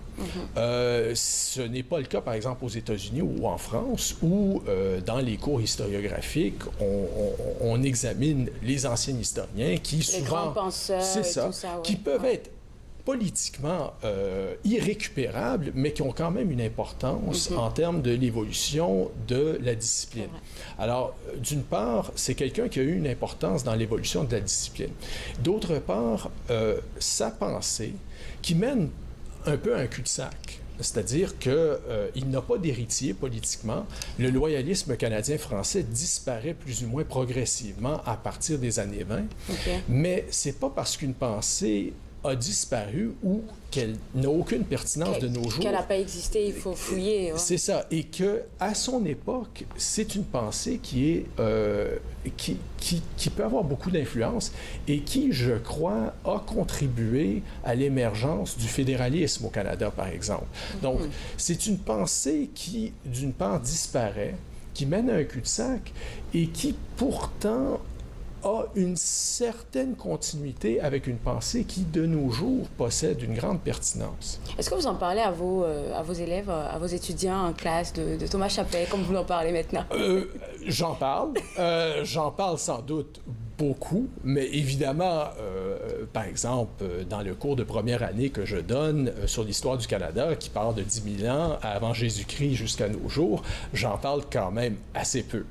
Ce n'est pas le cas, par exemple, aux États-Unis ou en France, où, dans les cours historiographiques, on examine les anciens historiens qui souvent... Les grands penseurs c'est ça, et tout ça, qui peuvent être politiquement irrécupérables, mais qui ont quand même une importance en termes de l'évolution de la discipline. Alors, d'une part, c'est quelqu'un qui a eu une importance dans l'évolution de la discipline. D'autre part, sa pensée qui mène un peu à un cul-de-sac. C'est-à-dire qu'il n'a pas d'héritier politiquement. Le loyalisme canadien-français disparaît plus ou moins progressivement à partir des années 20. Mais c'est pas parce qu'une pensée a disparu ou qu'elle n'a aucune pertinence de nos jours. Qu'elle n'a pas existé, il faut fouiller. Ouais. C'est ça. Et qu'à son époque, c'est une pensée qui est qui peut avoir beaucoup d'influence et qui, je crois, a contribué à l'émergence du fédéralisme au Canada, par exemple. Donc, c'est une pensée qui, d'une part, disparaît, qui mène à un cul-de-sac et qui, pourtant, a une certaine continuité avec une pensée qui, de nos jours, possède une grande pertinence. Est-ce que vous en parlez à vos élèves, à vos étudiants en classe de Thomas Chappet, comme vous en parlez maintenant? J'en parle sans doute beaucoup, mais évidemment, par exemple, dans le cours de première année que je donne sur l'histoire du Canada, qui part de 10 000 ans avant Jésus-Christ jusqu'à nos jours, j'en parle quand même assez peu.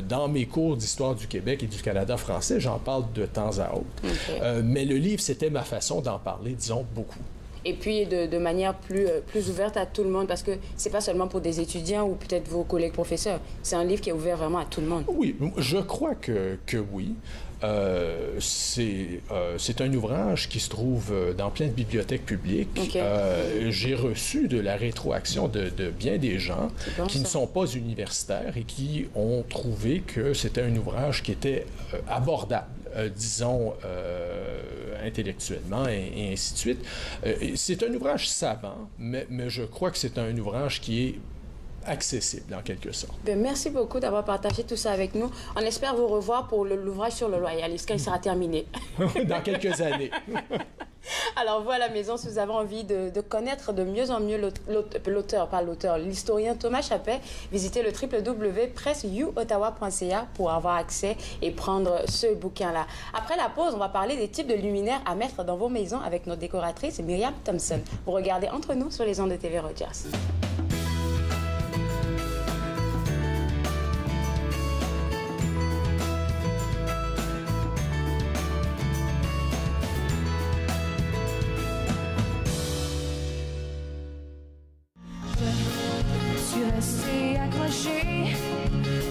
Dans mes cours d'histoire du Québec et du Canada français, j'en parle de temps à autre. Mais le livre, c'était ma façon d'en parler, disons, beaucoup. Et puis de manière plus ouverte à tout le monde, parce que c'est pas seulement pour des étudiants ou peut-être vos collègues professeurs. C'est un livre qui est ouvert vraiment à tout le monde. Oui, je crois que oui. C'est un ouvrage qui se trouve dans plein de bibliothèques publiques. J'ai reçu de la rétroaction de bien des gens qui ne sont pas universitaires et qui ont trouvé que c'était un ouvrage qui était abordable, disons, intellectuellement et ainsi de suite. C'est un ouvrage savant, mais je crois que c'est un ouvrage qui est accessible en quelque sorte. Bien, merci beaucoup d'avoir partagé tout ça avec nous. On espère vous revoir pour l'ouvrage sur le loyalisme quand il sera terminé. Dans quelques années. Alors voilà, maison, si vous avez envie de connaître de mieux en mieux l'historien Thomas Chappet, visitez le www.presseyouottawa.ca pour avoir accès et prendre ce bouquin-là. Après la pause, on va parler des types de luminaires à mettre dans vos maisons avec notre décoratrice Myriam Thompson. Vous regardez Entre nous sur les ondes de TV Rogers.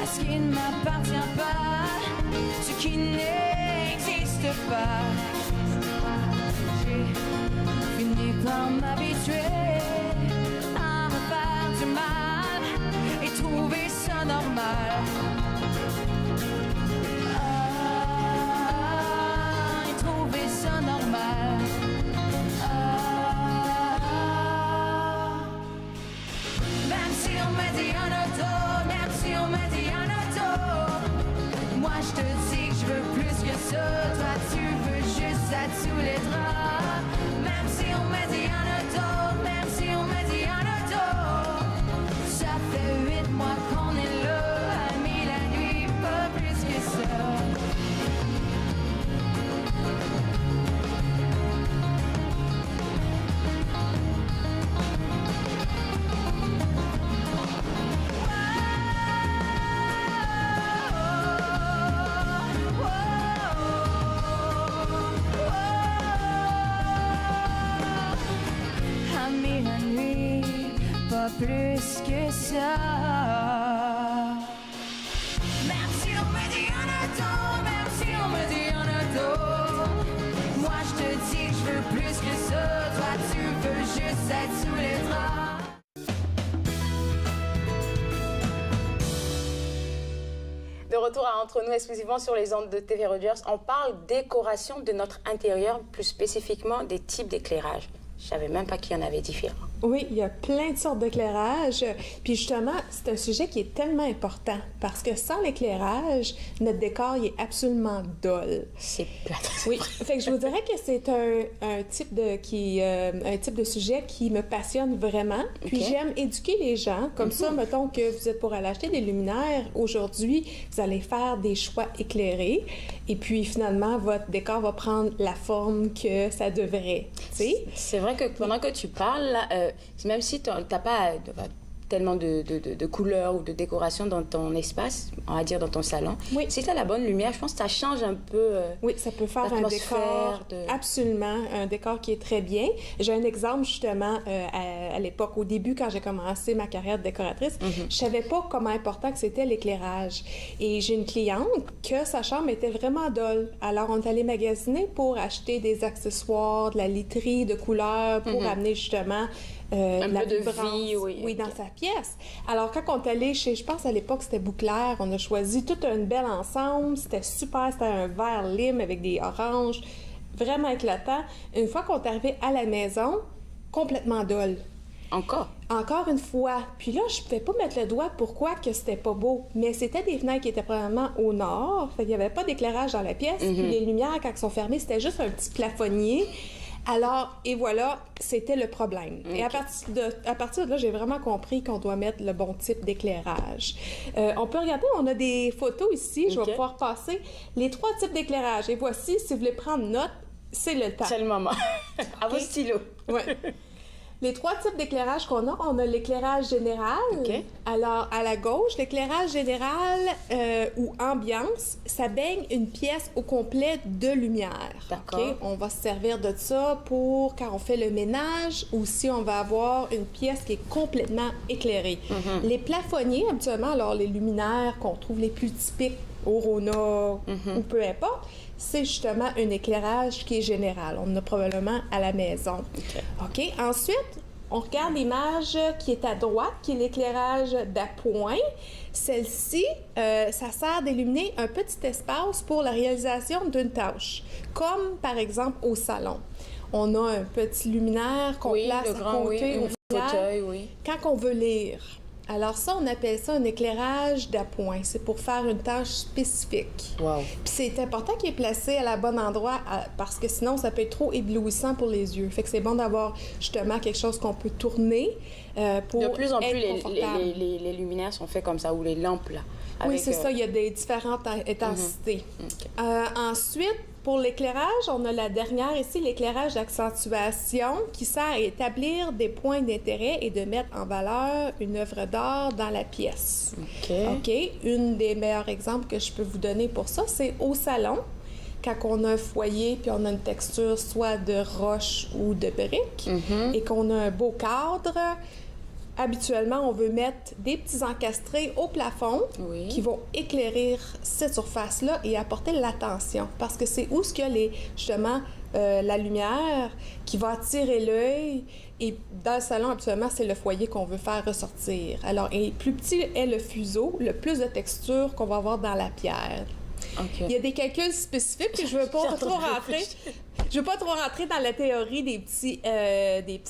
À ce qui ne m'appartient pas, ce qui n'existe pas. J'ai fini par m'habituer à me faire du mal et trouver ça normal. Et trouver ça normal. Même si on me dit un auto, même si on me dit un auto, moi je te dis que je veux plus que ça, toi tu veux juste ça sous les draps. Même si on me dit un auto, même si on me dit un auto, ça fait 8 mois qu'on est là, amis la nuit, pas plus que ça. Plus que ça. Même si on me dit un auto, même si on me dit un auto, moi je te dis que je veux plus que ça, toi tu veux juste être sous les draps. De retour à Entre nous, exclusivement sur les ondes de TV Rogers, on parle décoration de notre intérieur, plus spécifiquement des types d'éclairage. Je savais même pas qu'il y en avait différents. Oui, il y a plein de sortes d'éclairage. Puis justement, c'est un sujet qui est tellement important parce que sans l'éclairage, notre décor il est absolument dole. C'est plate. Oui, fait que je vous dirais que c'est un type de sujet qui me passionne vraiment. Puis j'aime éduquer les gens. Comme ça, mettons que vous êtes pour aller acheter des luminaires. Aujourd'hui, vous allez faire des choix éclairés. Et puis finalement, votre décor va prendre la forme que ça devrait. T'sais? C'est vrai que pendant que tu parles, là, même si tu n'as pas tellement de couleurs ou de décoration dans ton espace, on va dire dans ton salon, si tu as la bonne lumière, je pense que ça change un peu oui, ça peut faire un décor, absolument, un décor qui est très bien. J'ai un exemple justement à l'époque, au début, quand j'ai commencé ma carrière de décoratrice, je savais pas comment important que c'était l'éclairage. Et j'ai une cliente que sa chambre était vraiment dole. Alors, on est allé magasiner pour acheter des accessoires, de la literie de couleurs pour amener justement un peu de vie, oui, dans sa pièce. Alors, quand on est allé chez, je pense à l'époque, c'était Bouclair, on a choisi tout un bel ensemble. C'était super, c'était un vert lime avec des oranges, vraiment éclatant. Une fois qu'on est arrivé à la maison, complètement dole. Encore une fois. Puis là, je ne pouvais pas mettre le doigt pourquoi que c'était pas beau. Mais c'était des fenêtres qui étaient probablement au nord. Fait qu'il n'y avait pas d'éclairage dans la pièce. Puis les lumières, quand elles sont fermées, c'était juste un petit plafonnier. Alors, et voilà, c'était le problème. Et à partir de là, j'ai vraiment compris qu'on doit mettre le bon type d'éclairage. On peut regarder, on a des photos ici. Je vais pouvoir passer les 3 types d'éclairage. Et voici, si vous voulez prendre note, c'est le temps. C'est le moment. À vos stylos. Oui. Les 3 types d'éclairage qu'on a, on a l'éclairage général. Alors, à la gauche, l'éclairage général ou ambiance, ça baigne une pièce au complet de lumière. D'accord. On va se servir de ça pour quand on fait le ménage ou si on va avoir une pièce qui est complètement éclairée. Les plafonniers, habituellement, alors les luminaires qu'on trouve les plus typiques au Rona ou peu importe, c'est justement un éclairage qui est général. On en a probablement à la maison. OK. Ensuite, on regarde l'image qui est à droite, qui est l'éclairage d'appoint. Celle-ci, ça sert d'illuminer un petit espace pour la réalisation d'une tâche, comme par exemple au salon. On a un petit luminaire qu'on place à côté au fauteuil quand on veut lire. Alors ça, on appelle ça un éclairage d'appoint. C'est pour faire une tâche spécifique. Wow. Puis c'est important qu'il est placé à la bonne endroit parce que sinon, ça peut être trop éblouissant pour les yeux. Fait que c'est bon d'avoir justement quelque chose qu'on peut tourner pour de plus en plus, être les luminaires sont faits comme ça, ou les lampes, là. Oui, c'est ça. Il y a des différentes intensités. Ensuite, pour l'éclairage, on a la dernière ici, l'éclairage d'accentuation, qui sert à établir des points d'intérêt et de mettre en valeur une œuvre d'art dans la pièce. OK. Une des meilleurs exemples que je peux vous donner pour ça, c'est au salon. Quand on a un foyer puis on a une texture soit de roche ou de brique et qu'on a un beau cadre, habituellement, on veut mettre des petits encastrés au plafond qui vont éclairer cette surface-là et apporter l'attention. Parce que c'est où ce qu'il y a justement la lumière qui va attirer l'œil. Et dans le salon, habituellement, c'est le foyer qu'on veut faire ressortir. Alors, et plus petit est le fuseau, le plus de texture qu'on va avoir dans la pierre. Il y a des calculs spécifiques que je ne veux pas trop rentrer. Je veux pas trop rentrer dans la théorie des petits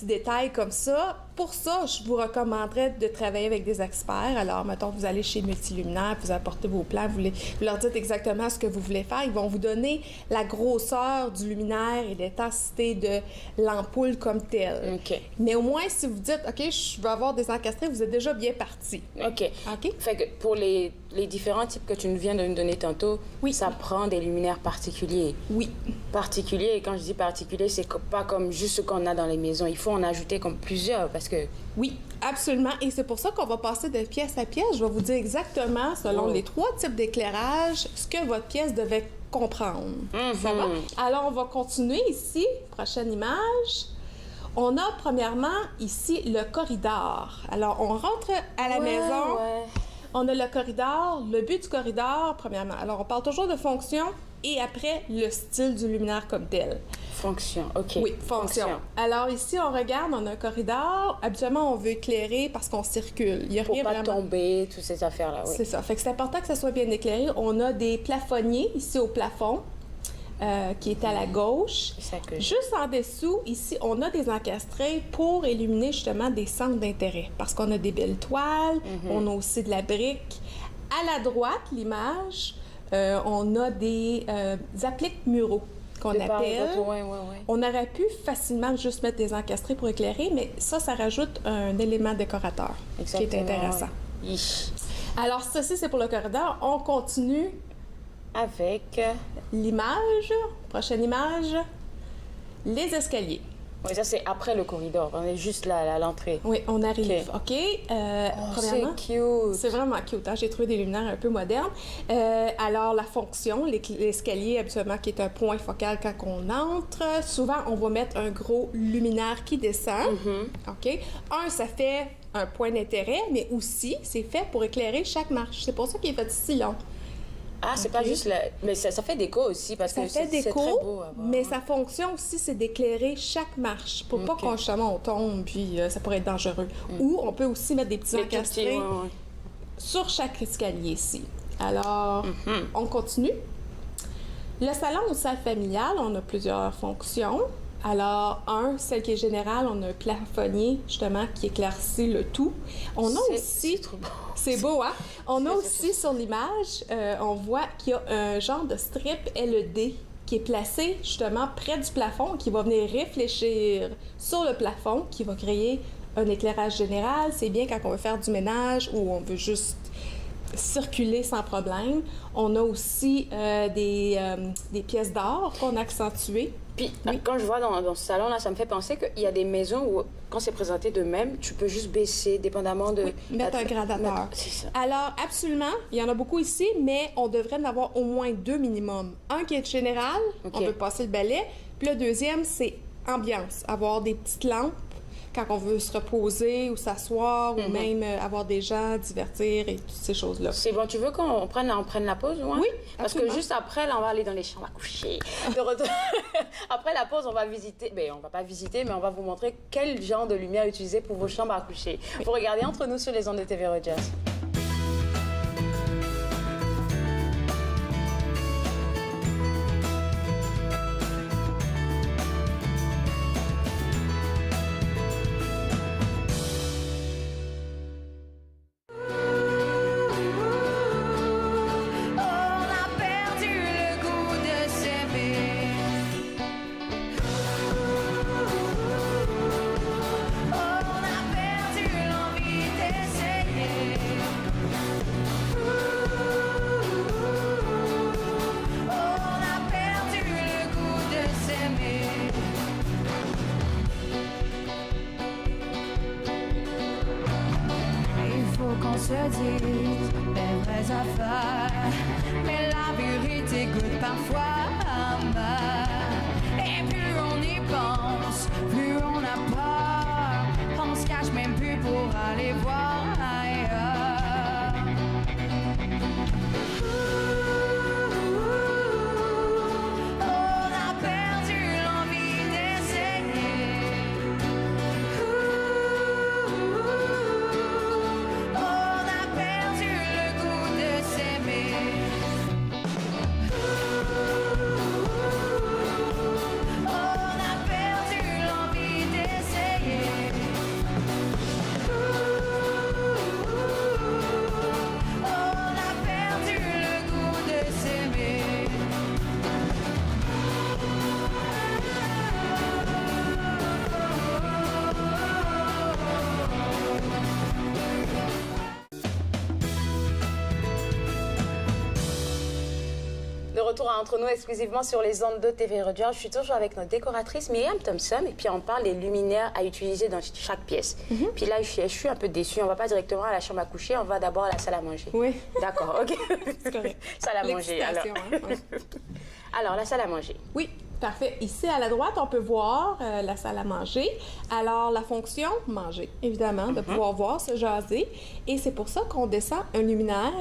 détails comme ça. Pour ça, je vous recommanderais de travailler avec des experts. Alors, mettons, vous allez chez Multiluminaire, vous apportez vos plans, vous leur dites exactement ce que vous voulez faire. Ils vont vous donner la grosseur du luminaire et l'intensité de l'ampoule comme telle. Mais au moins, si vous dites, OK, je veux avoir des encastrés, vous êtes déjà bien parti. OK. Fait que pour les différents types que tu viens de nous donner tantôt, ça prend des luminaires particuliers. Oui. Particuliers, et quand je dis particulier, c'est pas comme juste ce qu'on a dans les maisons. Il faut en ajouter comme plusieurs parce que... Oui, absolument. Et c'est pour ça qu'on va passer de pièce à pièce. Je vais vous dire exactement, selon les 3 types d'éclairage, ce que votre pièce devait comprendre. Ça va? Alors, on va continuer ici. Prochaine image. On a premièrement ici le corridor. Alors, on rentre à la maison. On a le corridor. Le but du corridor, premièrement. Alors, on parle toujours de fonction et après, le style du luminaire comme tel. Fonction, OK. Oui, fonction. Alors ici, on regarde, on a un corridor. Habituellement, on veut éclairer parce qu'on circule. Il y a pour rien pas vraiment... tomber, toutes ces affaires-là. C'est ça. Fait que c'est important que ça soit bien éclairé. On a des plafonniers ici au plafond. qui est à la gauche. Juste en dessous, ici, on a des encastrés pour illuminer justement des centres d'intérêt. Parce qu'on a des belles toiles, on a aussi de la brique. À la droite, l'image, on a des appliques muraux qu'on appelle. On aurait pu facilement juste mettre des encastrés pour éclairer, mais ça rajoute un élément décorateur qui est intéressant. Alors, ceci, c'est pour le corridor. On continue avec l'image. Prochaine image. Les escaliers. Oui, ça, c'est après le corridor. On est juste là, à l'entrée. Oui, on arrive. OK. C'est cute. C'est vraiment cute. Hein? J'ai trouvé des luminaires un peu modernes. Alors, la fonction, l'escalier, habituellement, qui est un point focal quand on entre. Souvent, on va mettre un gros luminaire qui descend. OK. Ça fait un point d'intérêt, mais aussi, c'est fait pour éclairer chaque marche. C'est pour ça qu'il est fait si long. Ah, c'est pas juste... Mais ça fait déco aussi, parce que c'est très beau à voir. Mais sa fonction aussi, c'est d'éclairer chaque marche, pour pas qu'on justement on tombe, puis ça pourrait être dangereux. Ou on peut aussi mettre des petits encastrés sur chaque escalier ici. Alors, on continue. Le salon ou salle familiale, on a plusieurs fonctions. Alors, celle qui est générale, on a un plafonnier, justement, qui éclaircit le tout. On a aussi... C'est beau, hein? On a aussi, sur l'image, on voit qu'il y a un genre de strip LED qui est placé, justement, près du plafond, qui va venir réfléchir sur le plafond, qui va créer un éclairage général. C'est bien quand on veut faire du ménage ou on veut juste circuler sans problème. On a aussi des pièces d'or qu'on a accentuées. Puis, quand je vois dans ce salon-là, ça me fait penser qu'il y a des maisons où, quand c'est présenté de même, tu peux juste baisser, dépendamment de... Oui, mettre un gradateur. C'est ça. Alors, absolument, il y en a beaucoup ici, mais on devrait en avoir au moins 2 minimum. Un qui est général, on peut passer le balai, puis le deuxième, c'est ambiance, avoir des petites lampes quand on veut se reposer ou s'asseoir ou même avoir des gens, divertir et toutes ces choses-là. C'est bon, tu veux qu'on prenne la pause, ouais? Oui, parce que juste après, là, on va aller dans les chambres à coucher. Après la pause, on va visiter, on va pas visiter, mais on va vous montrer quel genre de lumière utiliser pour vos chambres à coucher. Vous regardez Entre nous sur les ondes de TV Rogers. Se disent les vraies affaires, mais la vérité goûte parfois amer. Et plus on y pense, plus on a peur. On se cache même plus pour aller voir ailleurs. On a perdu l'envie d'essayer. Retour à Entre nous exclusivement sur les ondes de TV Rogers. Je suis toujours avec notre décoratrice Myriam Thompson et puis on parle des luminaires à utiliser dans chaque pièce. Puis là, je suis un peu déçue. On va pas directement à la chambre à coucher, on va d'abord à la salle à manger. Oui. D'accord, ok. C'est correct. Salle à manger, alors. Alors, la salle à manger. Oui, parfait. Ici, à la droite, on peut voir la salle à manger. Alors, la fonction, manger, évidemment, de pouvoir voir, se jaser. Et c'est pour ça qu'on descend un luminaire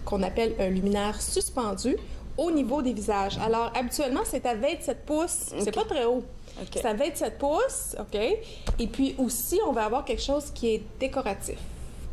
qu'on appelle un luminaire suspendu au niveau des visages. Alors, habituellement, c'est à 27 pouces. C'est pas très haut. C'est à 27 pouces, OK? Et puis aussi, on va avoir quelque chose qui est décoratif.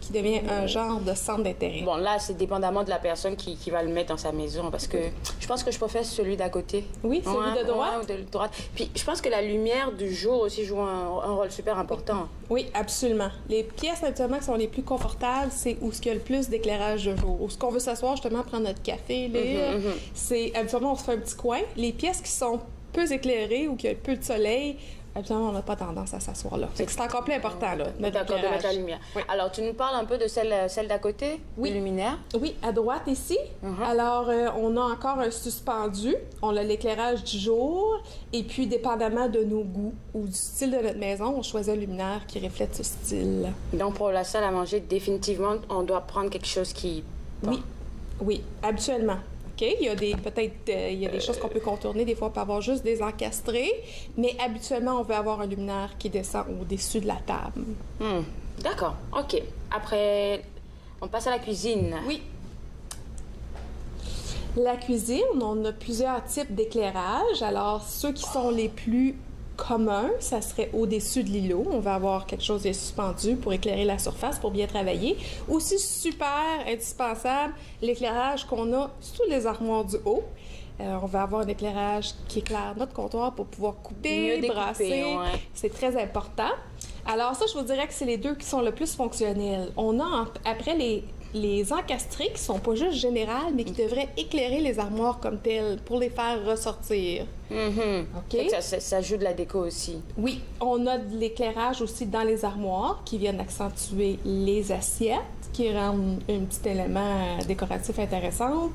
qui devient un genre de centre d'intérêt. Bon, là, c'est dépendamment de la personne qui va le mettre dans sa maison, parce que je pense que je préfère celui d'à côté. Oui, celui de droite. Ouais, de droite. Puis, je pense que la lumière du jour aussi joue un rôle super important. Oui, absolument. Les pièces, habituellement, qui sont les plus confortables, c'est où il y a le plus d'éclairage de jour. Où ce qu'on veut s'asseoir, justement, prendre notre café, lire. C'est, habituellement, on se fait un petit coin. Les pièces qui sont peu éclairées ou qui ont peu de soleil, habituellement, on n'a pas tendance à s'asseoir là. C'est encore plus important, là. D'accord, de mettre la lumière. Oui. Alors, tu nous parles un peu de celle d'à côté, oui. Le luminaire? Oui, à droite ici. Alors, on a encore un suspendu. On a l'éclairage du jour. Et puis, dépendamment de nos goûts ou du style de notre maison, on choisit un luminaire qui reflète ce style. Donc, pour la salle à manger, définitivement, on doit prendre quelque chose qui... Oui, oui, habituellement. OK, il y a des choses qu'on peut contourner. Des fois, on peut avoir juste des encastrés. Mais habituellement, on veut avoir un luminaire qui descend au-dessus de la table. D'accord, OK. Après, on passe à la cuisine. Oui. La cuisine, on a plusieurs types d'éclairage. Alors, ceux qui sont les plus communs, ça serait au-dessus de l'îlot. On va avoir quelque chose de suspendu pour éclairer la surface, pour bien travailler. Aussi super indispensable, l'éclairage qu'on a sous les armoires du haut. On va avoir un éclairage qui éclaire notre comptoir pour pouvoir couper, brasser. Ouais. C'est très important. Alors ça, je vous dirais que c'est les deux qui sont le plus fonctionnels. On a après les encastrés qui sont pas juste générales, mais qui devraient éclairer les armoires comme telles pour les faire ressortir. OK. Ça joue de la déco aussi. Oui. On a de l'éclairage aussi dans les armoires qui viennent accentuer les assiettes, qui rendent un petit élément décoratif intéressant.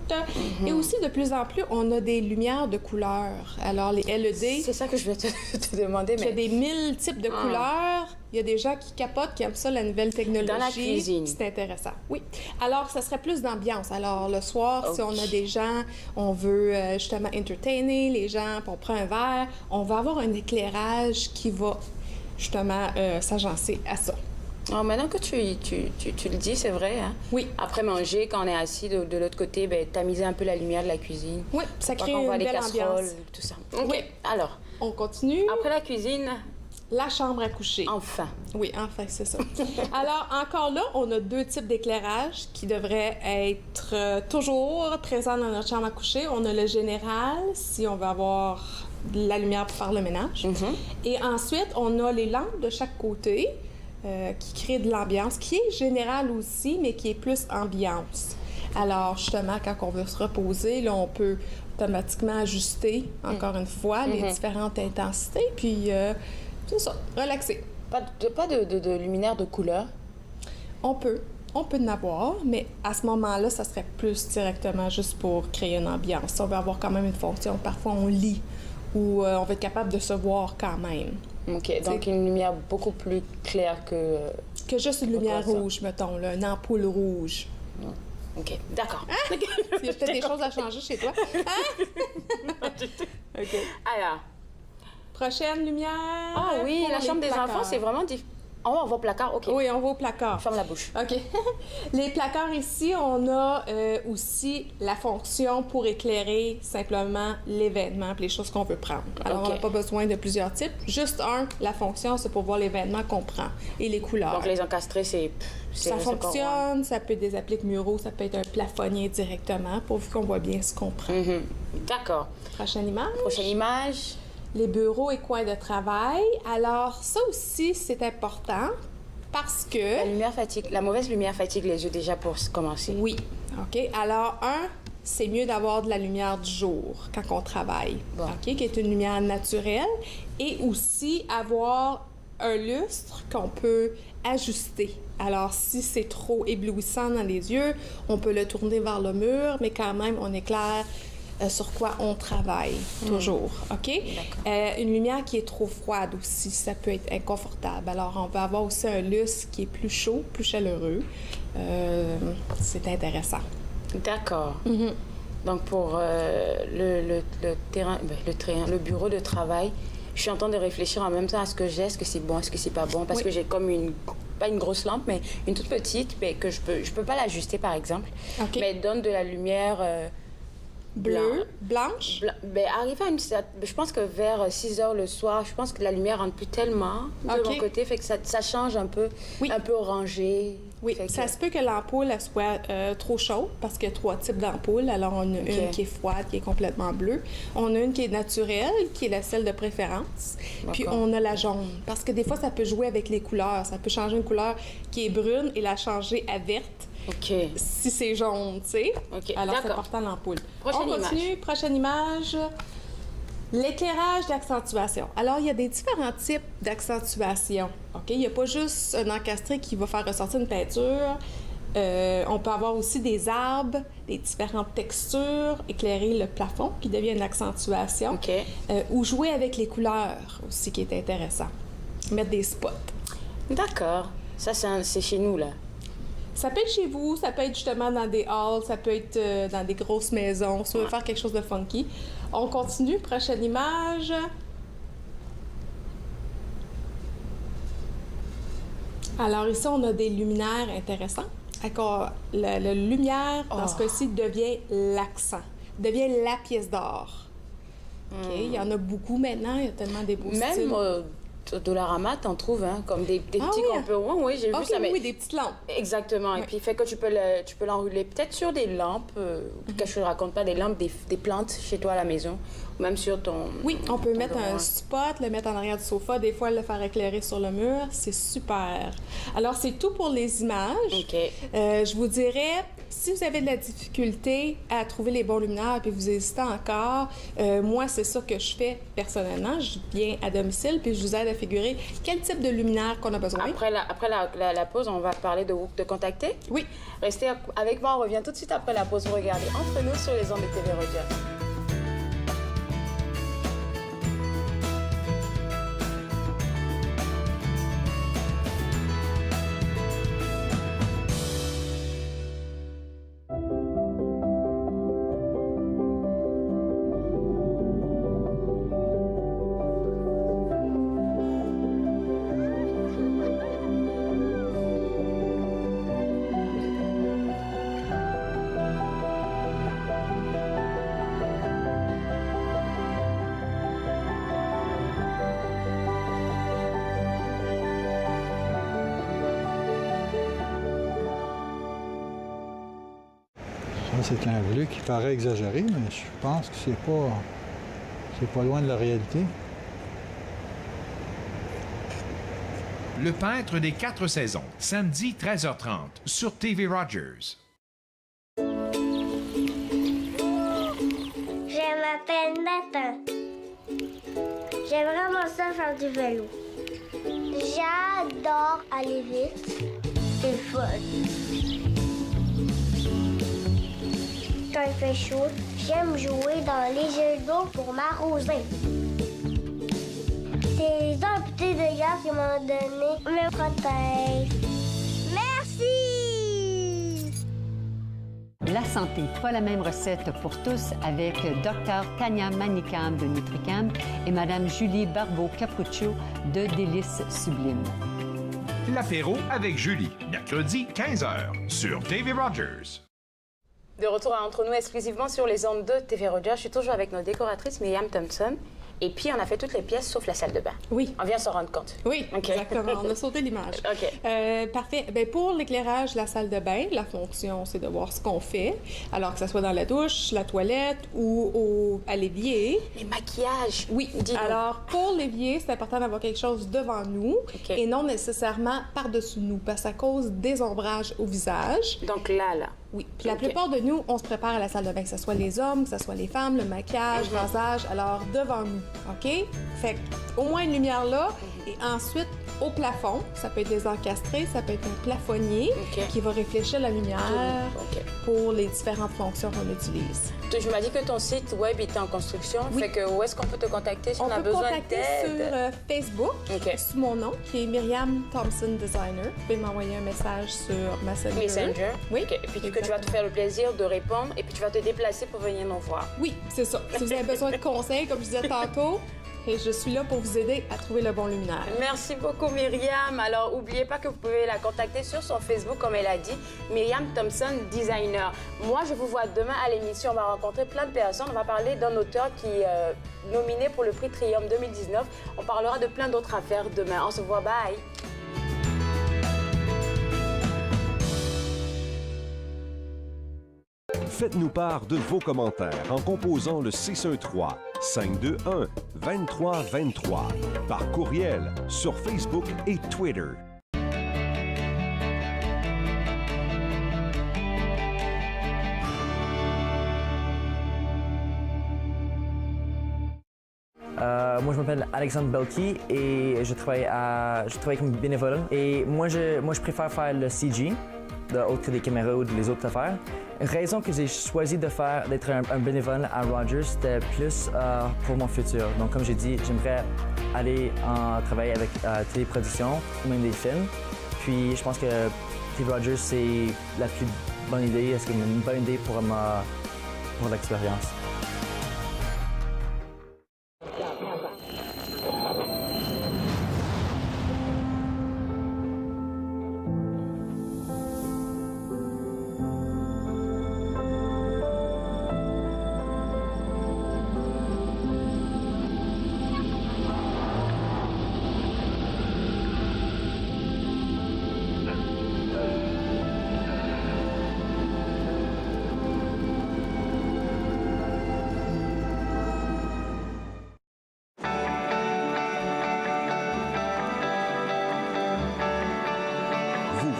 Et aussi, de plus en plus, on a des lumières de couleur. Alors, les LED... C'est ça que je vais te demander. Il y a des 1000 types de couleurs. Il y a des gens qui capotent, qui aiment ça, la nouvelle technologie. Dans la cuisine. C'est intéressant. Oui. Alors, ça serait plus d'ambiance. Alors, le soir, si on a des gens, on veut justement entertainer les gens, puis on prend un verre, on va avoir un éclairage qui va justement s'agencer à ça. Alors, maintenant que tu le dis, c'est vrai. Hein? Oui. Après manger, quand on est assis de l'autre côté, ben, tamiser un peu la lumière de la cuisine. Oui, ça crée une belle ambiance. Tout ça. OK. Oui. Alors. On continue. Après la cuisine... La chambre à coucher. Enfin. Oui, enfin, c'est ça. Alors, encore là, on a deux types d'éclairage qui devraient être toujours présents dans notre chambre à coucher. On a le général, si on veut avoir de la lumière pour faire le ménage. Et ensuite, on a les lampes de chaque côté qui créent de l'ambiance, qui est générale aussi, mais qui est plus ambiance. Alors, justement, quand on veut se reposer, là, on peut automatiquement ajuster, encore une fois, les différentes intensités. Puis... c'est ça, relaxer. Pas de luminaire de couleur? On peut en avoir, mais à ce moment-là, ça serait plus directement juste pour créer une ambiance. On va avoir quand même une fonction. Parfois, on lit ou on va être capable de se voir quand même. OK, donc une lumière beaucoup plus claire que... Que juste une lumière rouge, mettons, là, une ampoule rouge. OK, d'accord. Hein? Il y a peut-être des choses à changer chez toi. Hein? OK. Alors... Prochaine lumière. Ah oui, la chambre des enfants, c'est vraiment différent. Oh, on va au placard, OK. Oui, on va au placard. Ferme la bouche. OK. Les placards ici, on a aussi la fonction pour éclairer simplement l'événement et les choses qu'on veut prendre. Alors, on n'a pas besoin de plusieurs types. Juste la fonction, c'est pour voir l'événement qu'on prend et les couleurs. Donc, les encastrés, ça fonctionne, ça peut être des appliques muraux, ça peut être un plafonnier directement, pourvu qu'on voit bien ce qu'on prend. D'accord. Prochaine image. Prochaine image. Les bureaux et coins de travail. Alors, ça aussi, c'est important parce que... La mauvaise lumière fatigue les yeux déjà pour commencer. Oui. OK. Alors, c'est mieux d'avoir de la lumière du jour quand on travaille, OK, qui est une lumière naturelle, et aussi avoir un lustre qu'on peut ajuster. Alors, si c'est trop éblouissant dans les yeux, on peut le tourner vers le mur, mais quand même, on éclaire sur quoi on travaille, toujours, OK? Une lumière qui est trop froide aussi, ça peut être inconfortable. Alors, on va avoir aussi un lustre qui est plus chaud, plus chaleureux. C'est intéressant. D'accord. Donc, pour le bureau de travail, je suis en train de réfléchir en même temps à ce que j'ai, est-ce que c'est bon, est-ce que c'est pas bon, parce que j'ai comme pas une grosse lampe, mais une toute petite, mais que je peux pas l'ajuster, par exemple, mais elle donne de la lumière... blanche? Arrivé à je pense que vers 6 heures le soir, je pense que la lumière rentre plus tellement de mon côté, fait que ça change un peu, un peu orangé. Oui, ça se peut que l'ampoule elle soit trop chaude parce qu'il y a 3 types d'ampoules. Alors, on a une qui est froide, qui est complètement bleue. On a une qui est naturelle, qui est la celle de préférence. Puis, on a la jaune. Parce que des fois, ça peut jouer avec les couleurs. Ça peut changer une couleur qui est brune et la changer à verte. Si c'est jaune, tu sais. Alors, c'est important l'ampoule. On continue. Prochaine image. L'éclairage d'accentuation. Alors, il y a des différents types d'accentuation. Il n'y a pas juste un encastré qui va faire ressortir une peinture. On peut avoir aussi des arbres, des différentes textures, éclairer le plafond qui devient une accentuation. Ou jouer avec les couleurs aussi, qui est intéressant. Mettre des spots. D'accord. Ça, c'est chez nous, là. Ça peut être chez vous, ça peut être justement dans des halls, ça peut être dans des grosses maisons, si on veut faire quelque chose de funky. On continue, prochaine image. Alors ici, on a des luminaires intéressants. La lumière, dans ce cas-ci, devient l'accent, devient la pièce d'or. Il y en a beaucoup maintenant, il y a tellement des beaux styles. Même Dollarama, t'en trouves, hein, comme des petits qu'on peut... Oui, j'ai vu ça. Oui, des petites lampes. Exactement. Et puis, fait que tu peux l'enrouler peut-être sur des lampes, que je ne raconte pas, des lampes, des plantes chez toi à la maison, ou même sur ton... Oui, on peut mettre un spot, le mettre en arrière du sofa, des fois le faire éclairer sur le mur. C'est super. Alors, c'est tout pour les images. Je vous dirais, si vous avez de la difficulté à trouver les bons luminaires et vous hésitez encore, moi, c'est ça que je fais personnellement. Je viens à domicile puis je vous aide à figurer quel type de luminaire qu'on a besoin. Après la pause, on va parler de vous de contacter. Oui. Restez avec moi, on revient tout de suite après la pause. Vous regardez Entre nous sur les ondes de TV Rogers. C'est un bleu qui paraît exagéré, mais je pense que c'est pas loin de la réalité. Le peintre des 4 saisons, samedi 13h30 sur TV Rogers. Je m'appelle Nathan. J'aime vraiment ça faire du vélo. J'adore aller vite. C'est fun. Quand il fait chaud, j'aime jouer dans les jeux d'eau pour m'arroser. C'est les amputés de gaz qui m'ont donné me protègent. Merci! La santé, pas la même recette pour tous avec Dr Tania Manicam de Nutricam et Mme Julie Barbeau-Cappuccio de Délices Sublimes. L'apéro avec Julie, mercredi 15h sur TV Rogers. De retour à Entre nous exclusivement sur les ondes de TV Rogers. Je suis toujours avec nos décoratrices Myriam Thompson. Et puis, on a fait toutes les pièces sauf la salle de bain. Oui. On vient s'en rendre compte. Oui, exactement. On a sauté l'image. Parfait. Bien, pour l'éclairage de la salle de bain, la fonction, c'est de voir ce qu'on fait. Alors que ce soit dans la douche, la toilette ou à l'évier. Les maquillages. Oui. Alors, pour l'évier, c'est important d'avoir quelque chose devant nous et non nécessairement par-dessus nous, parce que ça cause des ombrages au visage. Donc là. Oui. Puis la plupart de nous, on se prépare à la salle de bain, que ce soit les hommes, que ce soit les femmes, le maquillage, le rasage. Alors, devant nous. OK? Fait au moins une lumière là. Et ensuite, au plafond, ça peut être des encastrés, ça peut être un plafonnier qui va réfléchir la lumière pour les différentes fonctions qu'on utilise. Tu m'as dit que ton site web était en construction. Fait que où est-ce qu'on peut te contacter si on a besoin d'aide? On peut contacter sur Facebook, sous mon nom, qui est Myriam Thompson Designer. Vous pouvez m'envoyer un message sur Messenger. Oui. Et puis que tu vas te faire le plaisir de répondre et puis tu vas te déplacer pour venir nous voir. Oui, c'est ça. Si vous avez besoin de conseils, comme je disais tantôt, et je suis là pour vous aider à trouver le bon luminaire. Merci beaucoup, Myriam. Alors, n'oubliez pas que vous pouvez la contacter sur son Facebook, comme elle a dit, Myriam Thompson Designer. Moi, je vous vois demain à l'émission. On va rencontrer plein de personnes. On va parler d'un auteur qui est nominé pour le prix Triumph 2019. On parlera de plein d'autres affaires demain. On se voit. Bye! Faites-nous part de vos commentaires en composant le 613-521-2323 par courriel sur Facebook et Twitter. Moi, je m'appelle Alexandre Belki et je travaille comme bénévole. Et moi, je préfère faire le CG, autre que des caméras ou les autres affaires. Une raison que j'ai choisi d'être un bénévole à Rogers, c'était plus pour mon futur. Donc, comme j'ai dit, j'aimerais aller travailler avec téléproduction ou même des films. Puis, je pense que TV Rogers, c'est la plus bonne idée. Est-ce que c'est une bonne idée pour l'expérience?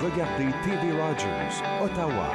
Regardez TV Rogers, Ottawa.